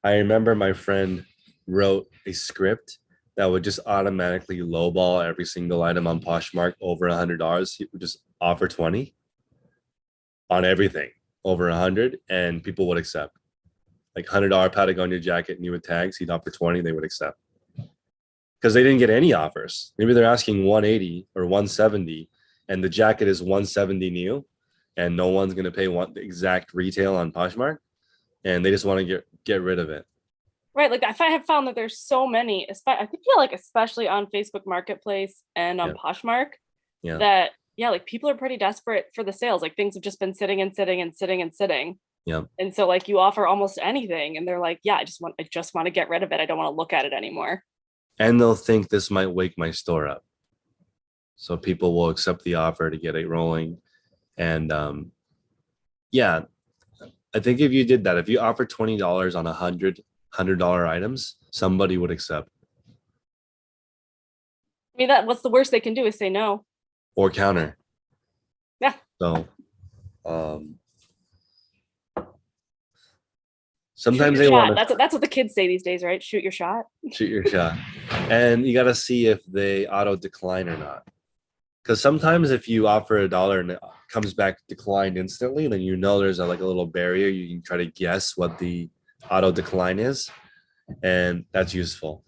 Speaker 1: I remember my friend wrote a script that would just automatically lowball every single item on Poshmark over $100. He would just offer 20 on everything over 100, and people would accept. Like $100 Patagonia jacket, and you would tags, he'd offer 20, they would accept. Because they didn't get any offers. Maybe they're asking 180 or 170, and the jacket is 170 new, and no one's going to pay the exact retail on Poshmark, and they just want to get rid of it.
Speaker 2: Right. Like I have found that there's so many, I think like especially on Facebook Marketplace and on Poshmark, that like people are pretty desperate for the sales. Like things have just been sitting and sitting and sitting and sitting.
Speaker 1: Yeah.
Speaker 2: And so like you offer almost anything and they're like, yeah, I just want to get rid of it. I don't want to look at it anymore.
Speaker 1: And they'll think this might wake my store up. So people will accept the offer to get it rolling. And I think if you did that, if you offer $20 on $100 items, somebody would accept.
Speaker 2: I mean, what's the worst they can do is say no.
Speaker 1: Or counter.
Speaker 2: Yeah.
Speaker 1: So sometimes they want
Speaker 2: to. That's what the kids say these days, right? Shoot your shot.
Speaker 1: Shoot your shot. And you got to see if they auto decline or not. Because sometimes if you offer $1 and it comes back declined instantly, then you know there's like a little barrier. You can try to guess what the auto decline is, and that's useful.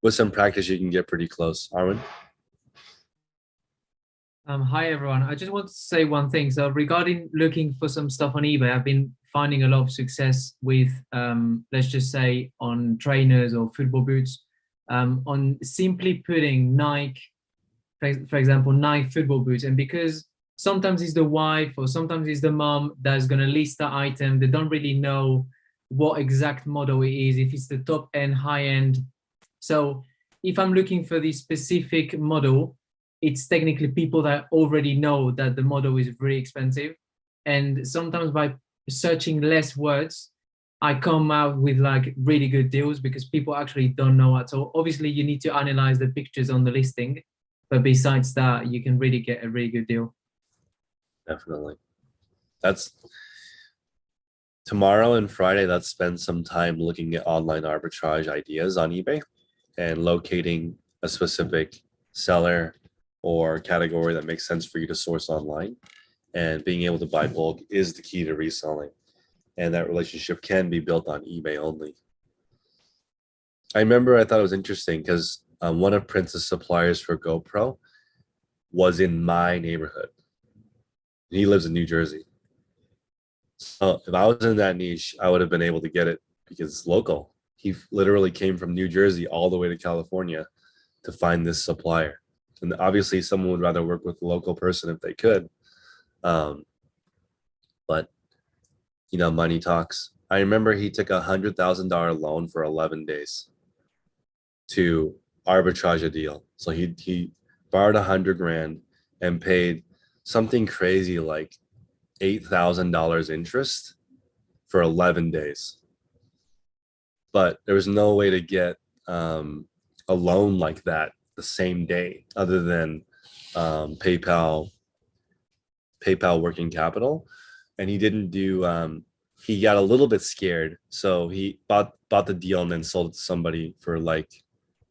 Speaker 1: With some practice, you can get pretty close. Arwen?
Speaker 5: Hi everyone. I just want to say one thing. So regarding looking for some stuff on eBay, I've been finding a lot of success with, let's just say, on trainers or football boots, on simply putting Nike, for example, Nike football boots. And because sometimes it's the wife or sometimes it's the mom that's going to list the item, they don't really know what exact model it is, if it's the top end, high end. So if I'm looking for this specific model, it's technically people that already know that the model is very expensive. And sometimes by searching less words, I come out with like really good deals because people actually don't know what. So obviously you need to analyze the pictures on the listing, but besides that, you can really get a really good deal.
Speaker 1: Definitely. That's tomorrow and Friday. Let's spend some time looking at online arbitrage ideas on eBay and locating a specific seller or category that makes sense for you to source online. And being able to buy bulk is the key to reselling. And that relationship can be built on eBay only. I remember I thought it was interesting because one of Prince's suppliers for GoPro was in my neighborhood. He lives in New Jersey. So if I was in that niche, I would have been able to get it because it's local. He literally came from New Jersey all the way to California to find this supplier. And obviously someone would rather work with a local person if they could. But you know, money talks. I remember he took $100,000 loan for 11 days to arbitrage a deal. So he borrowed 100 grand and paid something crazy like $8,000 interest for 11 days. But there was no way to get a loan like that the same day other than PayPal working capital. And he didn't do he got a little bit scared, so he bought the deal and then sold it to somebody for like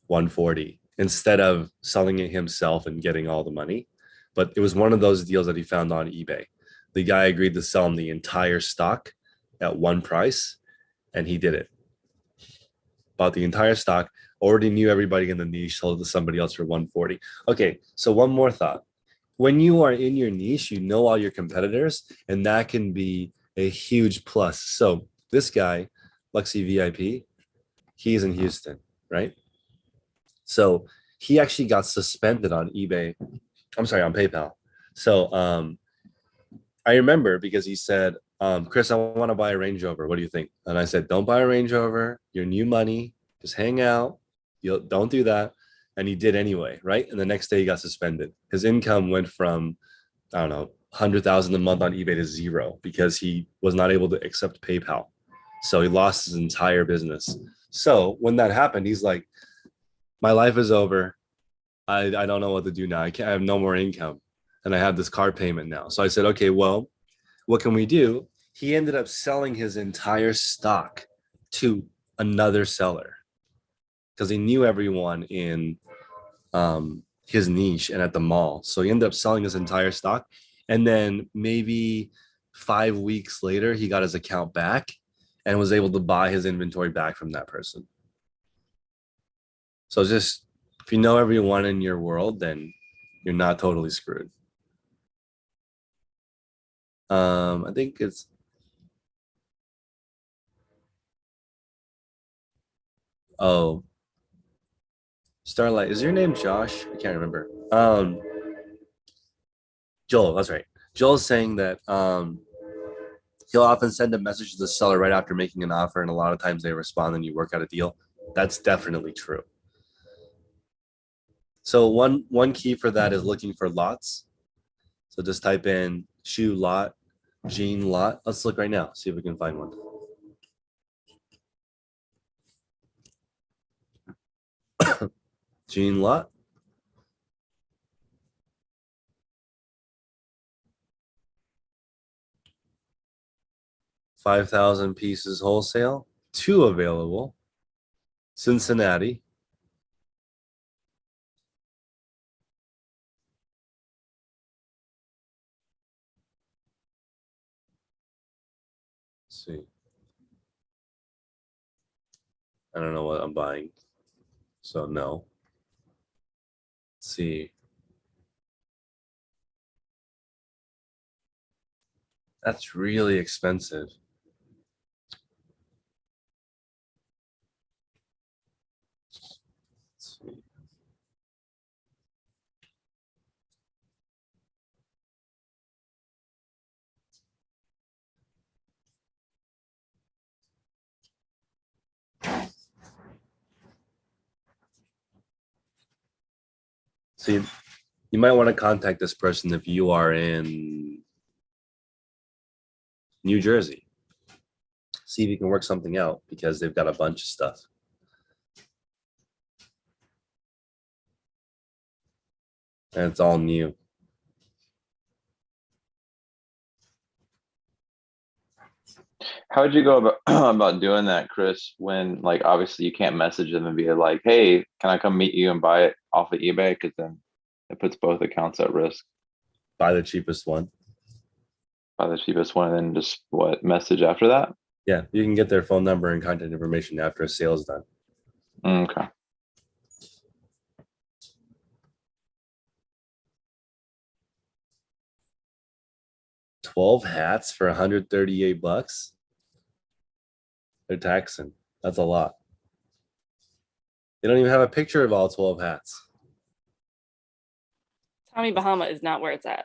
Speaker 1: 140 instead of selling it himself and getting all the money. But it was one of those deals that he found on eBay. The guy agreed to sell him the entire stock at one price, and he did it. Bought the entire stock, already knew everybody in the niche, sold it to somebody else for 140. Okay, so one more thought. When you are in your niche, you know all your competitors, and that can be a huge plus. So this guy, Luxy VIP, he's in Houston, right? So he actually got suspended on eBay. I'm sorry, on PayPal. So I remember because he said, Chris, I want to buy a Range Rover. What do you think? And I said, don't buy a Range Rover. Your new money. Just hang out. Don't do that. And he did anyway, right? And the next day he got suspended. His income went from, I don't know, 100,000 a month on eBay to zero because he was not able to accept PayPal. So he lost his entire business. So when that happened, he's like, my life is over. I don't know what to do now. I have no more income. And I have this car payment now. So I said, okay, well, what can we do? He ended up selling his entire stock to another seller because he knew everyone in his niche and at the mall. So he ended up selling his entire stock. And then maybe 5 weeks later, he got his account back and was able to buy his inventory back from that person. So just, if you know everyone in your world, then you're not totally screwed. I think it's Starlight. Is your name Josh? I can't remember. Joel, that's right. Joel's saying that he'll often send a message to the seller right after making an offer, and a lot of times they respond and you work out a deal. That's definitely true. So one key for that is looking for lots. So just type in shoe lot, jean lot. Let's look right now, see if we can find one. Jean lot. $5,000 pieces wholesale, 2 available. Cincinnati. see. I don't know what I'm buying. So no. Let's see. That's really expensive. Let's see. So you might want to contact this person if you are in New Jersey. See if you can work something out because they've got a bunch of stuff. And it's all new.
Speaker 3: How would you go about about doing that, Chris? When like obviously you can't message them and be like, "Hey, can I come meet you and buy it off of eBay?" Because then it puts both accounts at risk.
Speaker 1: Buy the cheapest one.
Speaker 3: Buy the cheapest one and then just what message after that?
Speaker 1: Yeah, you can get their phone number and contact information after a sale is done.
Speaker 3: Okay.
Speaker 1: $12 hats for $138. They're taxing. That's a lot. They don't even have a picture of all 12 hats.
Speaker 2: Tommy Bahama is not where it's at.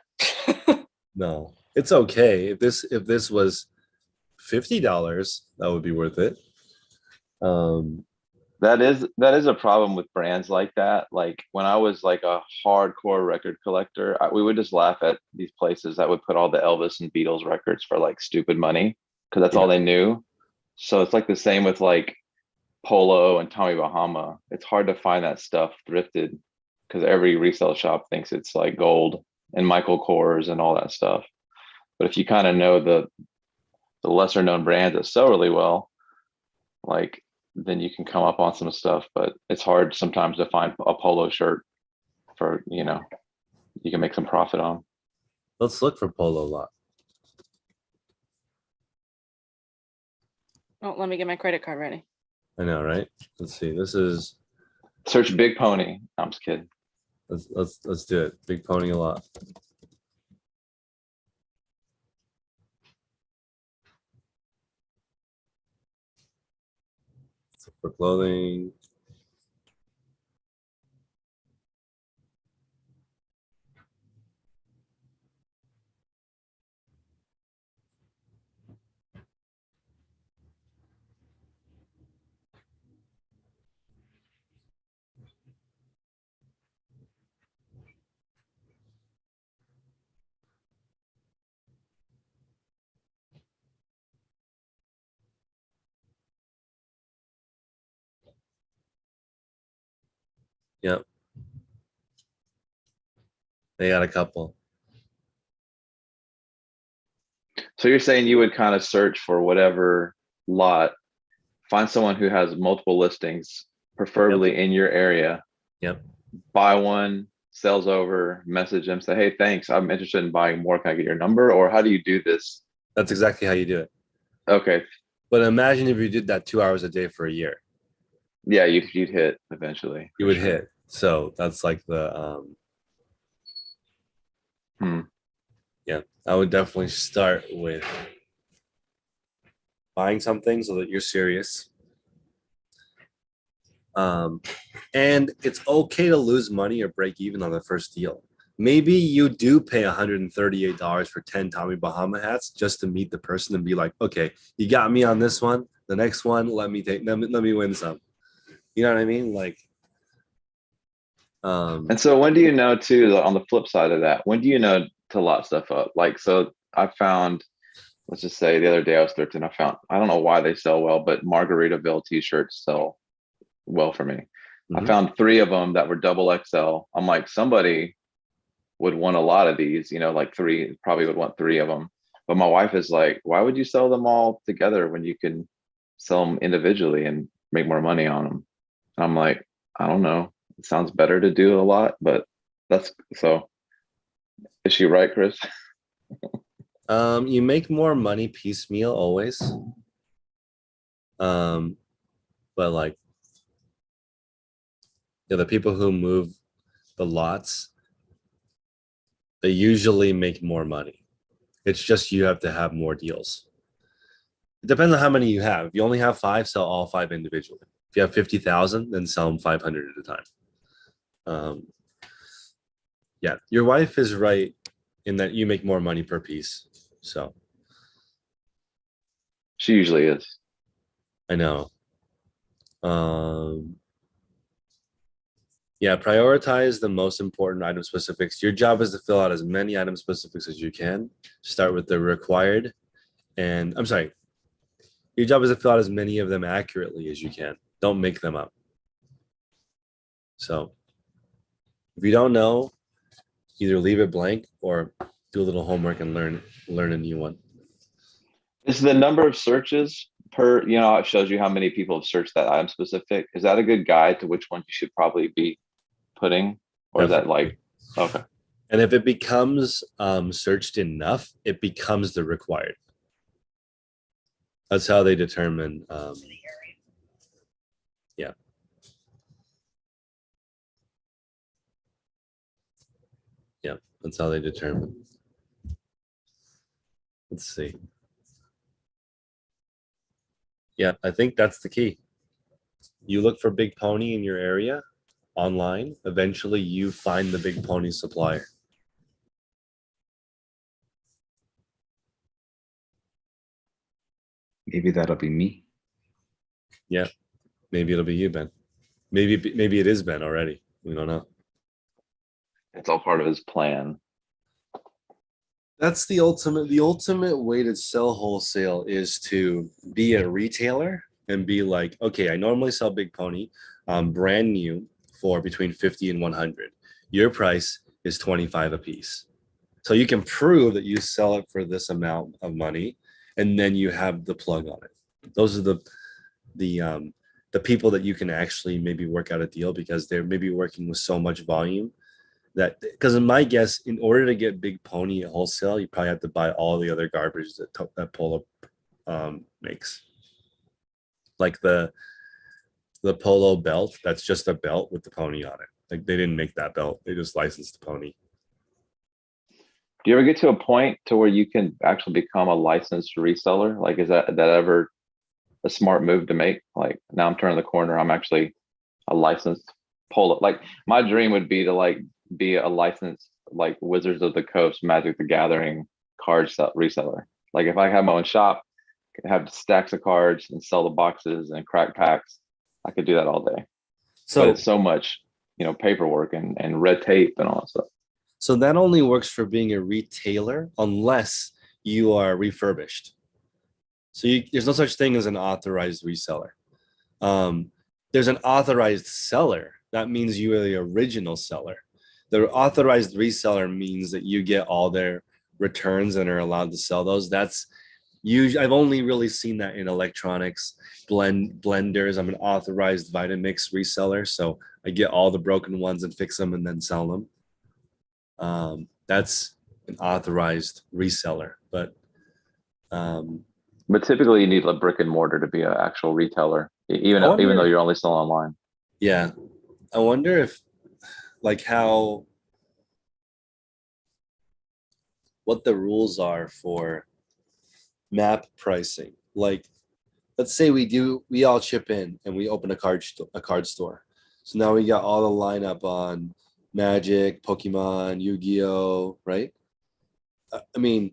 Speaker 1: No, it's okay. If this was $50, that would be worth it.
Speaker 3: That is a problem with brands like that. Like when I was like a hardcore record collector, we would just laugh at these places that would put all the Elvis and Beatles records for like stupid money because that's all they knew. So it's like the same with like Polo and Tommy Bahama. It's hard to find that stuff thrifted because every resale shop thinks it's like gold and Michael Kors and all that stuff. But if you kind of know the lesser known brands that sell really well, like then you can come up on some stuff. But it's hard sometimes to find a polo shirt for, you can make some profit on.
Speaker 1: Let's look for Polo lot.
Speaker 2: Oh, let me get my credit card ready.
Speaker 1: I know, right? Let's see. This is
Speaker 3: Search Big Pony. No, I'm just kidding.
Speaker 1: let's do it. Big Pony a lot. So for clothing. Yep. They got a couple.
Speaker 3: So you're saying you would kind of search for whatever lot, find someone who has multiple listings, preferably in your area.
Speaker 1: Yep.
Speaker 3: Buy one, sells over, message them, say, "Hey, thanks. I'm interested in buying more. Can I get your number?" Or how do you do this?
Speaker 1: That's exactly how you do it.
Speaker 3: Okay.
Speaker 1: But imagine if you did that 2 hours a day for a year.
Speaker 3: Yeah, you'd hit eventually.
Speaker 1: You would hit. So that's like the yeah, I would definitely start with buying something so that you're serious. And it's okay to lose money or break even on the first deal. Maybe you do pay $138 for 10 Tommy Bahama hats just to meet the person and be like, okay, you got me on this one. The next one, let me win some. You know what I mean? Like,
Speaker 3: And so when do you know too, on the flip side of that, when do you know to lot stuff up? Like, so I found, let's just say the other day I was thrifting, I don't know why they sell well, but Margaritaville t-shirts sell well for me. I found 3 of them that were double XL. I'm like, somebody would want a lot of these, like 3, probably would want 3 of them. But my wife is like, why would you sell them all together when you can sell them individually and make more money on them? I'm like, I don't know. It sounds better to do a lot, but that's so. Is she right, Chris?
Speaker 1: You make more money piecemeal always. But like, yeah, the people who move the lots, they usually make more money. It's just you have to have more deals. It depends on how many you have. If you only have 5, sell all 5 individually. If you have 50,000, then sell them 500 at a time. Yeah, your wife is right in that you make more money per piece. So
Speaker 3: She usually is.
Speaker 1: I know. Yeah, prioritize the most important item specifics. Your job is to fill out as many item specifics as you can. Start with the required. And I'm sorry, your job is to fill out as many of them accurately as you can. Don't make them up. So if you don't know, either leave it blank or do a little homework and learn a new one.
Speaker 3: Is the number of searches per, it shows you how many people have searched that item specific. Is that a good guide to which one you should probably be putting? Or is that like, okay.
Speaker 1: And if it becomes searched enough, it becomes the required. That's how they determine. Yeah. Yeah, that's how they determine. Let's see. Yeah, I think that's the key. You look for Big Pony in your area online. Eventually, you find the Big Pony supplier.
Speaker 6: Maybe that'll be me.
Speaker 1: Yeah, maybe it'll be you, Ben. Maybe it is Ben already. We don't know.
Speaker 3: It's all part of his plan.
Speaker 1: That's the ultimate way to sell wholesale is to be a retailer and be like, okay, I normally sell Big Pony brand new for between 50 and 100. Your price is 25 a piece. So you can prove that you sell it for this amount of money, and then you have the plug on it. Those are the people that you can actually maybe work out a deal because they're maybe working with so much volume that, because in my guess, in order to get Big Pony at wholesale, you probably have to buy all the other garbage that Polo makes, like the Polo belt. That's just a belt with the pony on it. Like they didn't make that belt; they just licensed the pony.
Speaker 3: Do you ever get to a point to where you can actually become a licensed reseller? Like, is that ever a smart move to make? Like, now I'm turning the corner. I'm actually a licensed Polo. Like, my dream would be to like be a licensed like Wizards of the Coast, Magic the Gathering reseller. Like, if I have my own shop, have stacks of cards and sell the boxes and crack packs, I could do that all day.
Speaker 1: So
Speaker 3: but it's so much, paperwork and red tape and all that stuff.
Speaker 1: So that only works for being a retailer unless you are refurbished. So there's no such thing as an authorized reseller. There's an authorized seller. That means you are the original seller. The authorized reseller means that you get all their returns and are allowed to sell those. That's usually, I've only really seen that in electronics, blenders. I'm an authorized Vitamix reseller. So I get all the broken ones and fix them and then sell them. That's an authorized reseller, but
Speaker 3: typically you need a brick and mortar to be an actual retailer, even though you're only still online.
Speaker 1: Yeah, I wonder if what the rules are for map pricing. Like, let's say we all chip in and we open a card store. So now we got all the lineup on Magic, Pokemon, Yu-Gi-Oh, right? I mean,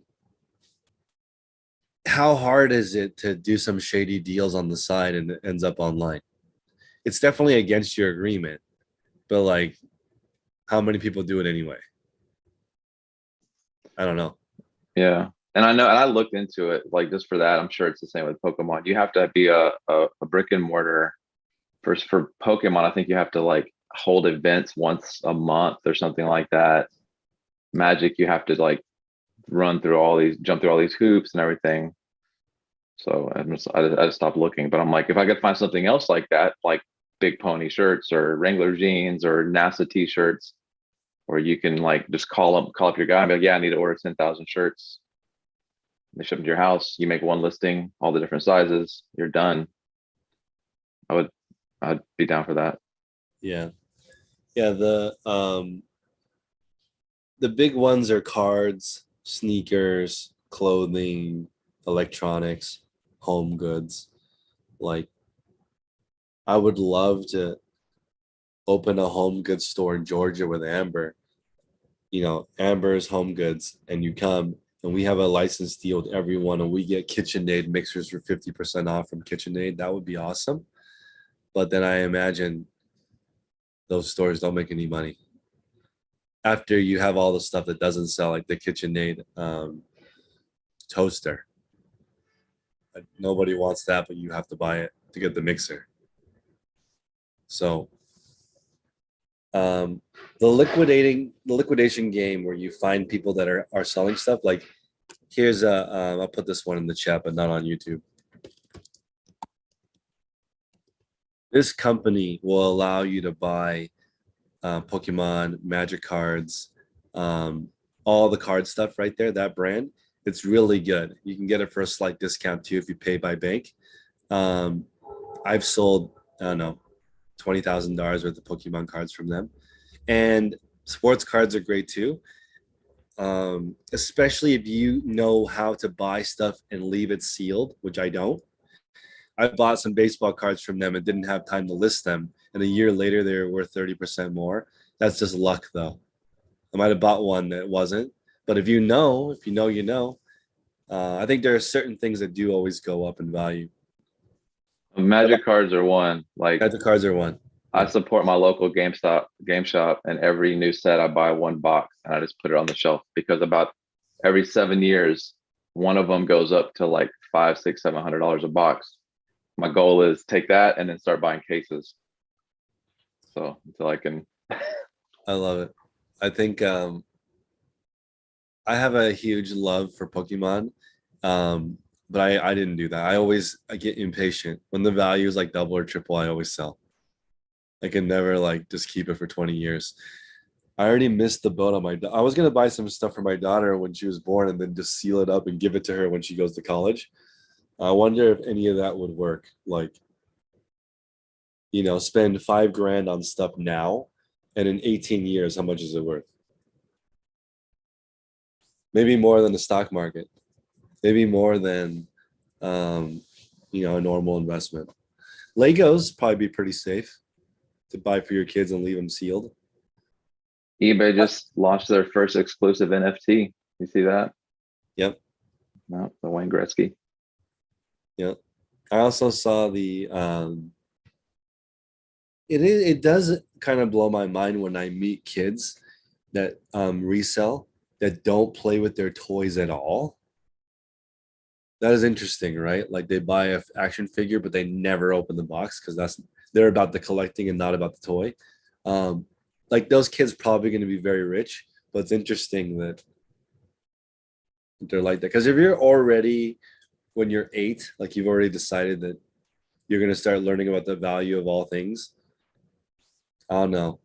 Speaker 1: how hard is it to do some shady deals on the side and it ends up online? It's definitely against your agreement, but like, how many people do it anyway? I don't know.
Speaker 3: Yeah. And I know, and I looked into it, like, just for that. I'm sure it's the same with Pokemon. You have to be a brick and mortar. For Pokemon, I think you have to like hold events once a month or something like that. Magic, you have to like jump through all these hoops and everything. So I just stopped looking. But I'm like, if I could find something else like that, like Big Pony shirts or Wrangler jeans or NASA t-shirts, where you can like just call up your guy and be like, yeah, I need to order 10,000 shirts. They ship them to your house. You make one listing, all the different sizes. You're done. I'd be down for that.
Speaker 1: Yeah. Yeah. The big ones are cards, sneakers, clothing, electronics, home goods. Like, I would love to open a home goods store in Georgia with Amber. You know, Amber's Home Goods, and you come and we have a licensed deal with everyone, and we get KitchenAid mixers for 50% off from KitchenAid. That would be awesome. But then I imagine those stores don't make any money after you have all the stuff that doesn't sell, like the KitchenAid toaster. Nobody wants that, but you have to buy it to get the mixer. So the liquidation game where you find people that are selling stuff, like here's I'll put this one in the chat, but not on YouTube. This company will allow you to buy Pokemon, Magic cards, all the card stuff right there, that brand. It's really good. You can get it for a slight discount too if you pay by bank. I've sold, I don't know, $20,000 worth of Pokemon cards from them. And sports cards are great too. Especially if you know how to buy stuff and leave it sealed, which I don't. I bought some baseball cards from them and didn't have time to list them. And a year later, they were worth 30% more. That's just luck, though. I might have bought one that wasn't. But if you know, you know. I think there are certain things that do always go up in value.
Speaker 3: Magic cards are one. Like,
Speaker 1: Magic cards are one.
Speaker 3: I support my local game shop, and every new set I buy one box and I just put it on the shelf, because about every 7 years, one of them goes up to like $500, $600, $700 a box. My goal is take that and then start buying cases. So until I can.
Speaker 1: I love it. I think I have a huge love for Pokemon, but I didn't do that. I get impatient when the value is like double or triple. I always sell. I can never like just keep it for 20 years. I already missed the boat on I was gonna buy some stuff for my daughter when she was born and then just seal it up and give it to her when she goes to college. I wonder if any of that would work. Like, you know, spend $5,000 on stuff now, and in 18 years, how much is it worth? Maybe more than the stock market. Maybe more than, you know, a normal investment. Legos probably be pretty safe to buy for your kids and leave them sealed.
Speaker 3: eBay just launched their first exclusive NFT. You see that?
Speaker 1: Yep.
Speaker 3: No, the Wayne Gretzky.
Speaker 1: Yep. I also saw the it does kind of blow my mind when I meet kids that resell that don't play with their toys at all. That is interesting, right? Like they buy a action figure, but they never open the box because they're about the collecting and not about the toy. Like those kids probably going to be very rich, but it's interesting that they're like that. Because if you're already, when you're 8, like you've already decided that you're going to start learning about the value of all things. I don't know.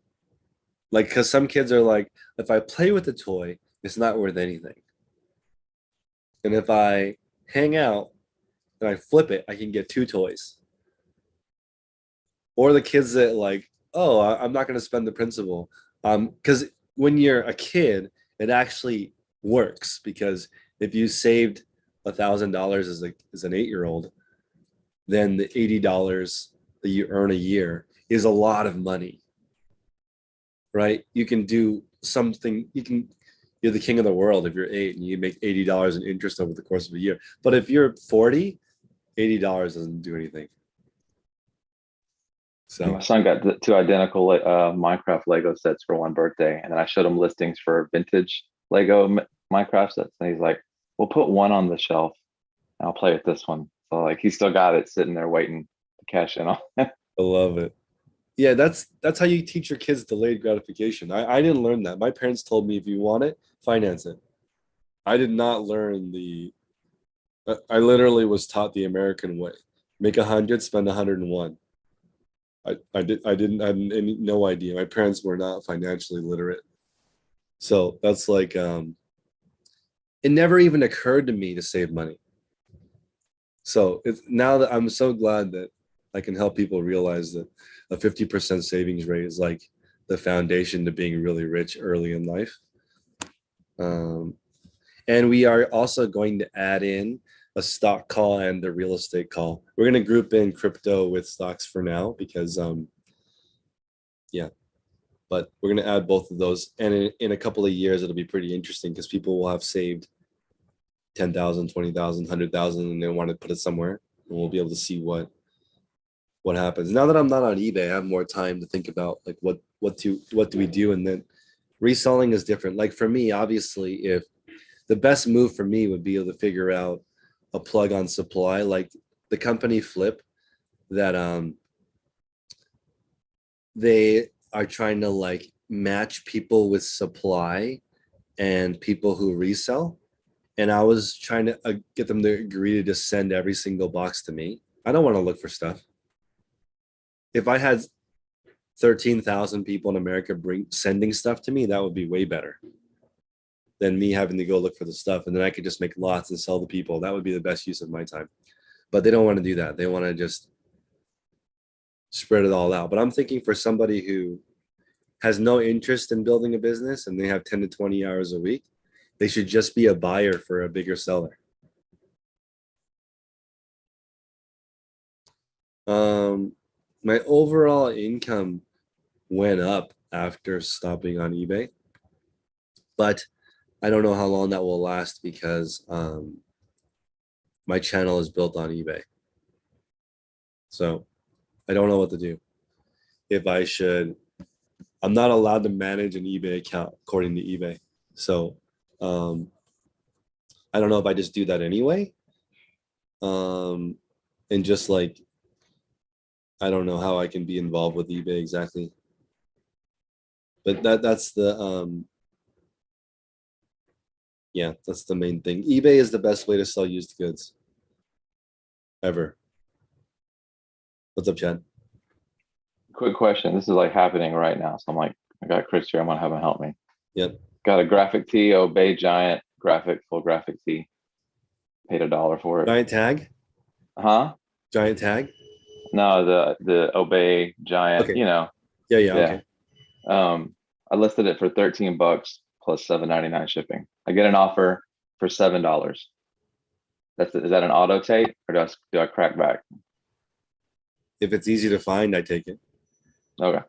Speaker 1: Like, because some kids are like, if I play with the toy, it's not worth anything. And if I hang out and I flip it, I can get 2 toys. Or the kids that like, oh, I'm not going to spend the principal. Because when you're a kid, it actually works, because if you saved $1,000 as an 8-year-old, then the $80 that you earn a year is a lot of money, right? You can do something. You're the king of the world if you're 8 and you make $80 in interest over the course of a year. But if you're 40, $80 doesn't do anything. So
Speaker 3: my son got 2 identical Minecraft Lego sets for one birthday, and then I showed him listings for vintage Lego Minecraft sets, and he's like, "We'll put one on the shelf. And I'll play with this one." So like he still got it sitting there waiting to cash in on.
Speaker 1: I love it. Yeah, that's how you teach your kids delayed gratification. I didn't learn that. My parents told me if you want it, finance it. I did not learn I literally was taught the American way. Make 100, spend 101. I had no idea. My parents were not financially literate. So that's like it never even occurred to me to save money. So it's now that I'm so glad that I can help people realize that a 50% savings rate is like the foundation to being really rich early in life. And we are also going to add in a stock call and a real estate call. We're going to group in crypto with stocks for now because, yeah, but we're going to add both of those. And in a couple of years, it'll be pretty interesting because people will have saved 10,000, 20,000, 100,000, and they want to put it somewhere. And we'll be able to see what happens. Now that I'm not on eBay, I have more time to think about like what do we do, and then reselling is different. Like for me, obviously, if the best move for me would be able to figure out a plug on supply, like the company Flip, that they are trying to like match people with supply and people who resell. And I was trying to get them to agree to just send every single box to me. I don't want to look for stuff. If I had 13,000 people in America sending stuff to me, that would be way better than me having to go look for the stuff. And then I could just make lots and sell to people. That would be the best use of my time. But they don't want to do that. They want to just spread it all out. But I'm thinking for somebody who has no interest in building a business and they have 10 to 20 hours a week, they should just be a buyer for a bigger seller. My overall income went up after stopping on eBay, but I don't know how long that will last because my channel is built on eBay. So I don't know what to do. If I should, I'm not allowed to manage an eBay account according to eBay. So I don't know if I just do that anyway. And just like, I don't know how I can be involved with eBay exactly. But that's the yeah, that's the main thing. eBay is the best way to sell used goods ever. What's up, Chad?
Speaker 3: Quick question. This is like happening right now. So I'm like, I got Chris here. I'm gonna have him help me.
Speaker 1: Yep.
Speaker 3: Got a graphic tee, Obey Giant graphic, full graphic tee. Paid $1 for it.
Speaker 1: Giant tag?
Speaker 3: Huh?
Speaker 1: Giant tag?
Speaker 3: No, the Obey Giant,
Speaker 1: Okay.
Speaker 3: you know.
Speaker 1: Yeah,
Speaker 3: Yeah.
Speaker 1: okay.
Speaker 3: I listed it for $13 plus $7.99 shipping. I get an offer for $7. Is that an auto take or do I crack back?
Speaker 1: If it's easy to find, I take it.
Speaker 3: Okay. 'Cause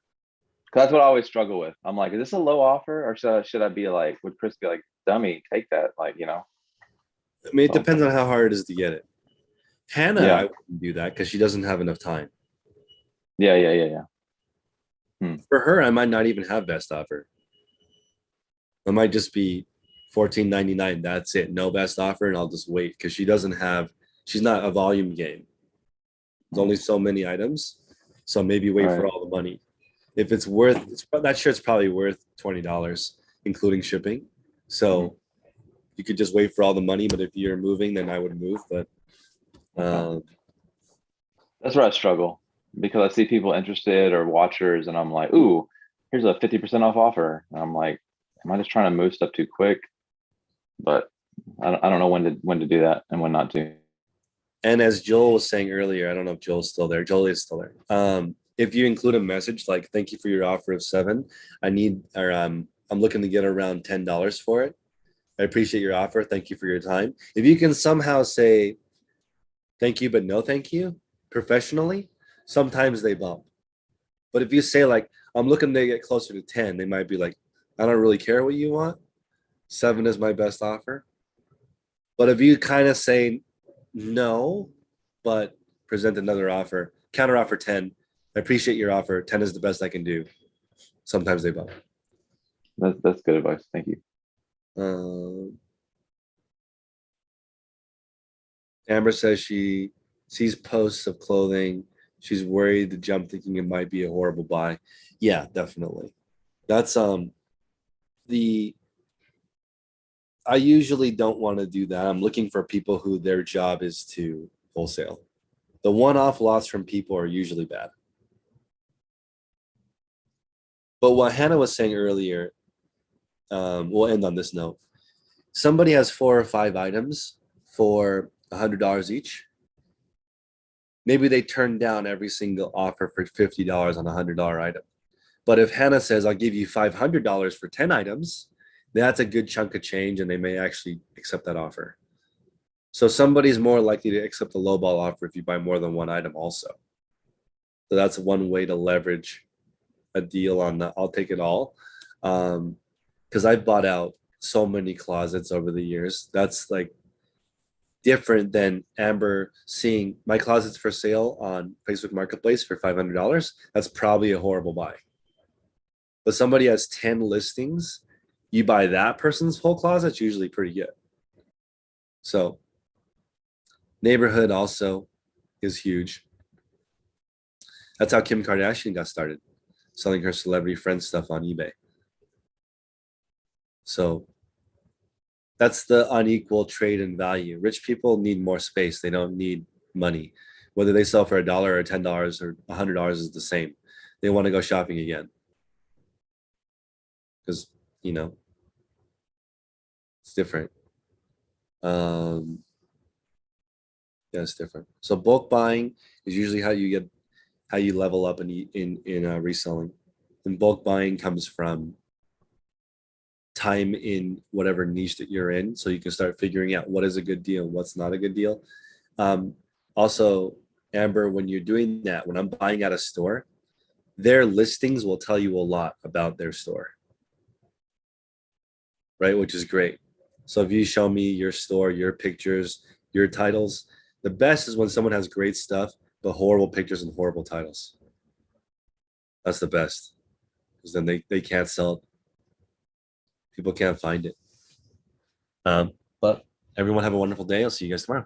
Speaker 3: that's what I always struggle with. I'm like, is this a low offer or should I be like, would Chris be like, dummy, take that? Like, you know.
Speaker 1: I mean, it depends on how hard it is to get it. Hannah,
Speaker 3: Yeah.
Speaker 1: I wouldn't do that because she doesn't have enough time.
Speaker 3: Yeah.
Speaker 1: For her, I might not even have best offer. It might just be $14.99. That's it. No best offer, and I'll just wait because she's not a volume game. There's only so many items. So maybe wait for
Speaker 3: Right.
Speaker 1: all the money. If it's worth, that shirt's probably worth $20, including shipping. So you could just wait for all the money. But if you're moving, then I would move. But
Speaker 3: That's where I struggle because I see people interested or watchers and I'm like, ooh, here's a 50% off offer. And I'm like, am I just trying to move stuff too quick? But I don't know when to do that and when not to.
Speaker 1: and as Joel was saying earlier, I don't know if Joel's still there. Joel is still there. If you include a message like "Thank you for your offer of 7, I'm looking to get around $10 for it. I appreciate your offer. Thank you for your time." If you can somehow say thank you, but no thank you professionally, sometimes they bump. But if you say like, "I'm looking to get closer to 10," they might be like, "I don't really care what you want. 7 is my best offer." But if you kind of say no, but present another offer, counter offer 10, I appreciate your offer. 10 is the best I can do. Sometimes they bump.
Speaker 3: That's good advice. Thank you.
Speaker 1: Amber says she sees posts of clothing. She's worried to jump, thinking it might be a horrible buy. Yeah, definitely. That's I usually don't want to do that. I'm looking for people who their job is to wholesale. The one-off lots from people are usually bad. But what Hannah was saying earlier, we'll end on this note. somebody has 4 or 5 items for $100 each. Maybe they turn down every single offer for $50 on a $100 item. But if Hannah says, I'll give you $500 for 10 items, that's a good chunk of change and they may actually accept that offer. So somebody's more likely to accept the lowball offer if you buy more than one item also. So that's one way to leverage a deal on the I'll take it all. Because I've bought out so many closets over the years. That's like different than Amber seeing my closets for sale on Facebook Marketplace for $500. That's probably a horrible buy. But somebody has 10 listings, you buy that person's whole closet, it's usually pretty good. So neighborhood also is huge. That's how Kim Kardashian got started, selling her celebrity friend stuff on eBay. So that's the unequal trade in value. Rich people need more space. They don't need money. Whether they sell for $1 or $10 or $100 is the same. They want to go shopping again. Because, you know, it's different. Yeah, it's different. So bulk buying is usually how you level up in reselling. And bulk buying comes from time in whatever niche that you're in, so you can start figuring out what is a good deal and what's not a good deal. Also, Amber, when you're doing that, when I'm buying at a store, their listings will tell you a lot about their store, right? Which is great. So if you show me your store, your pictures, your titles, the best is when someone has great stuff, but horrible pictures and horrible titles. That's the best, because then they can't sell it. People can't find it. But everyone have a wonderful day. I'll see you guys tomorrow.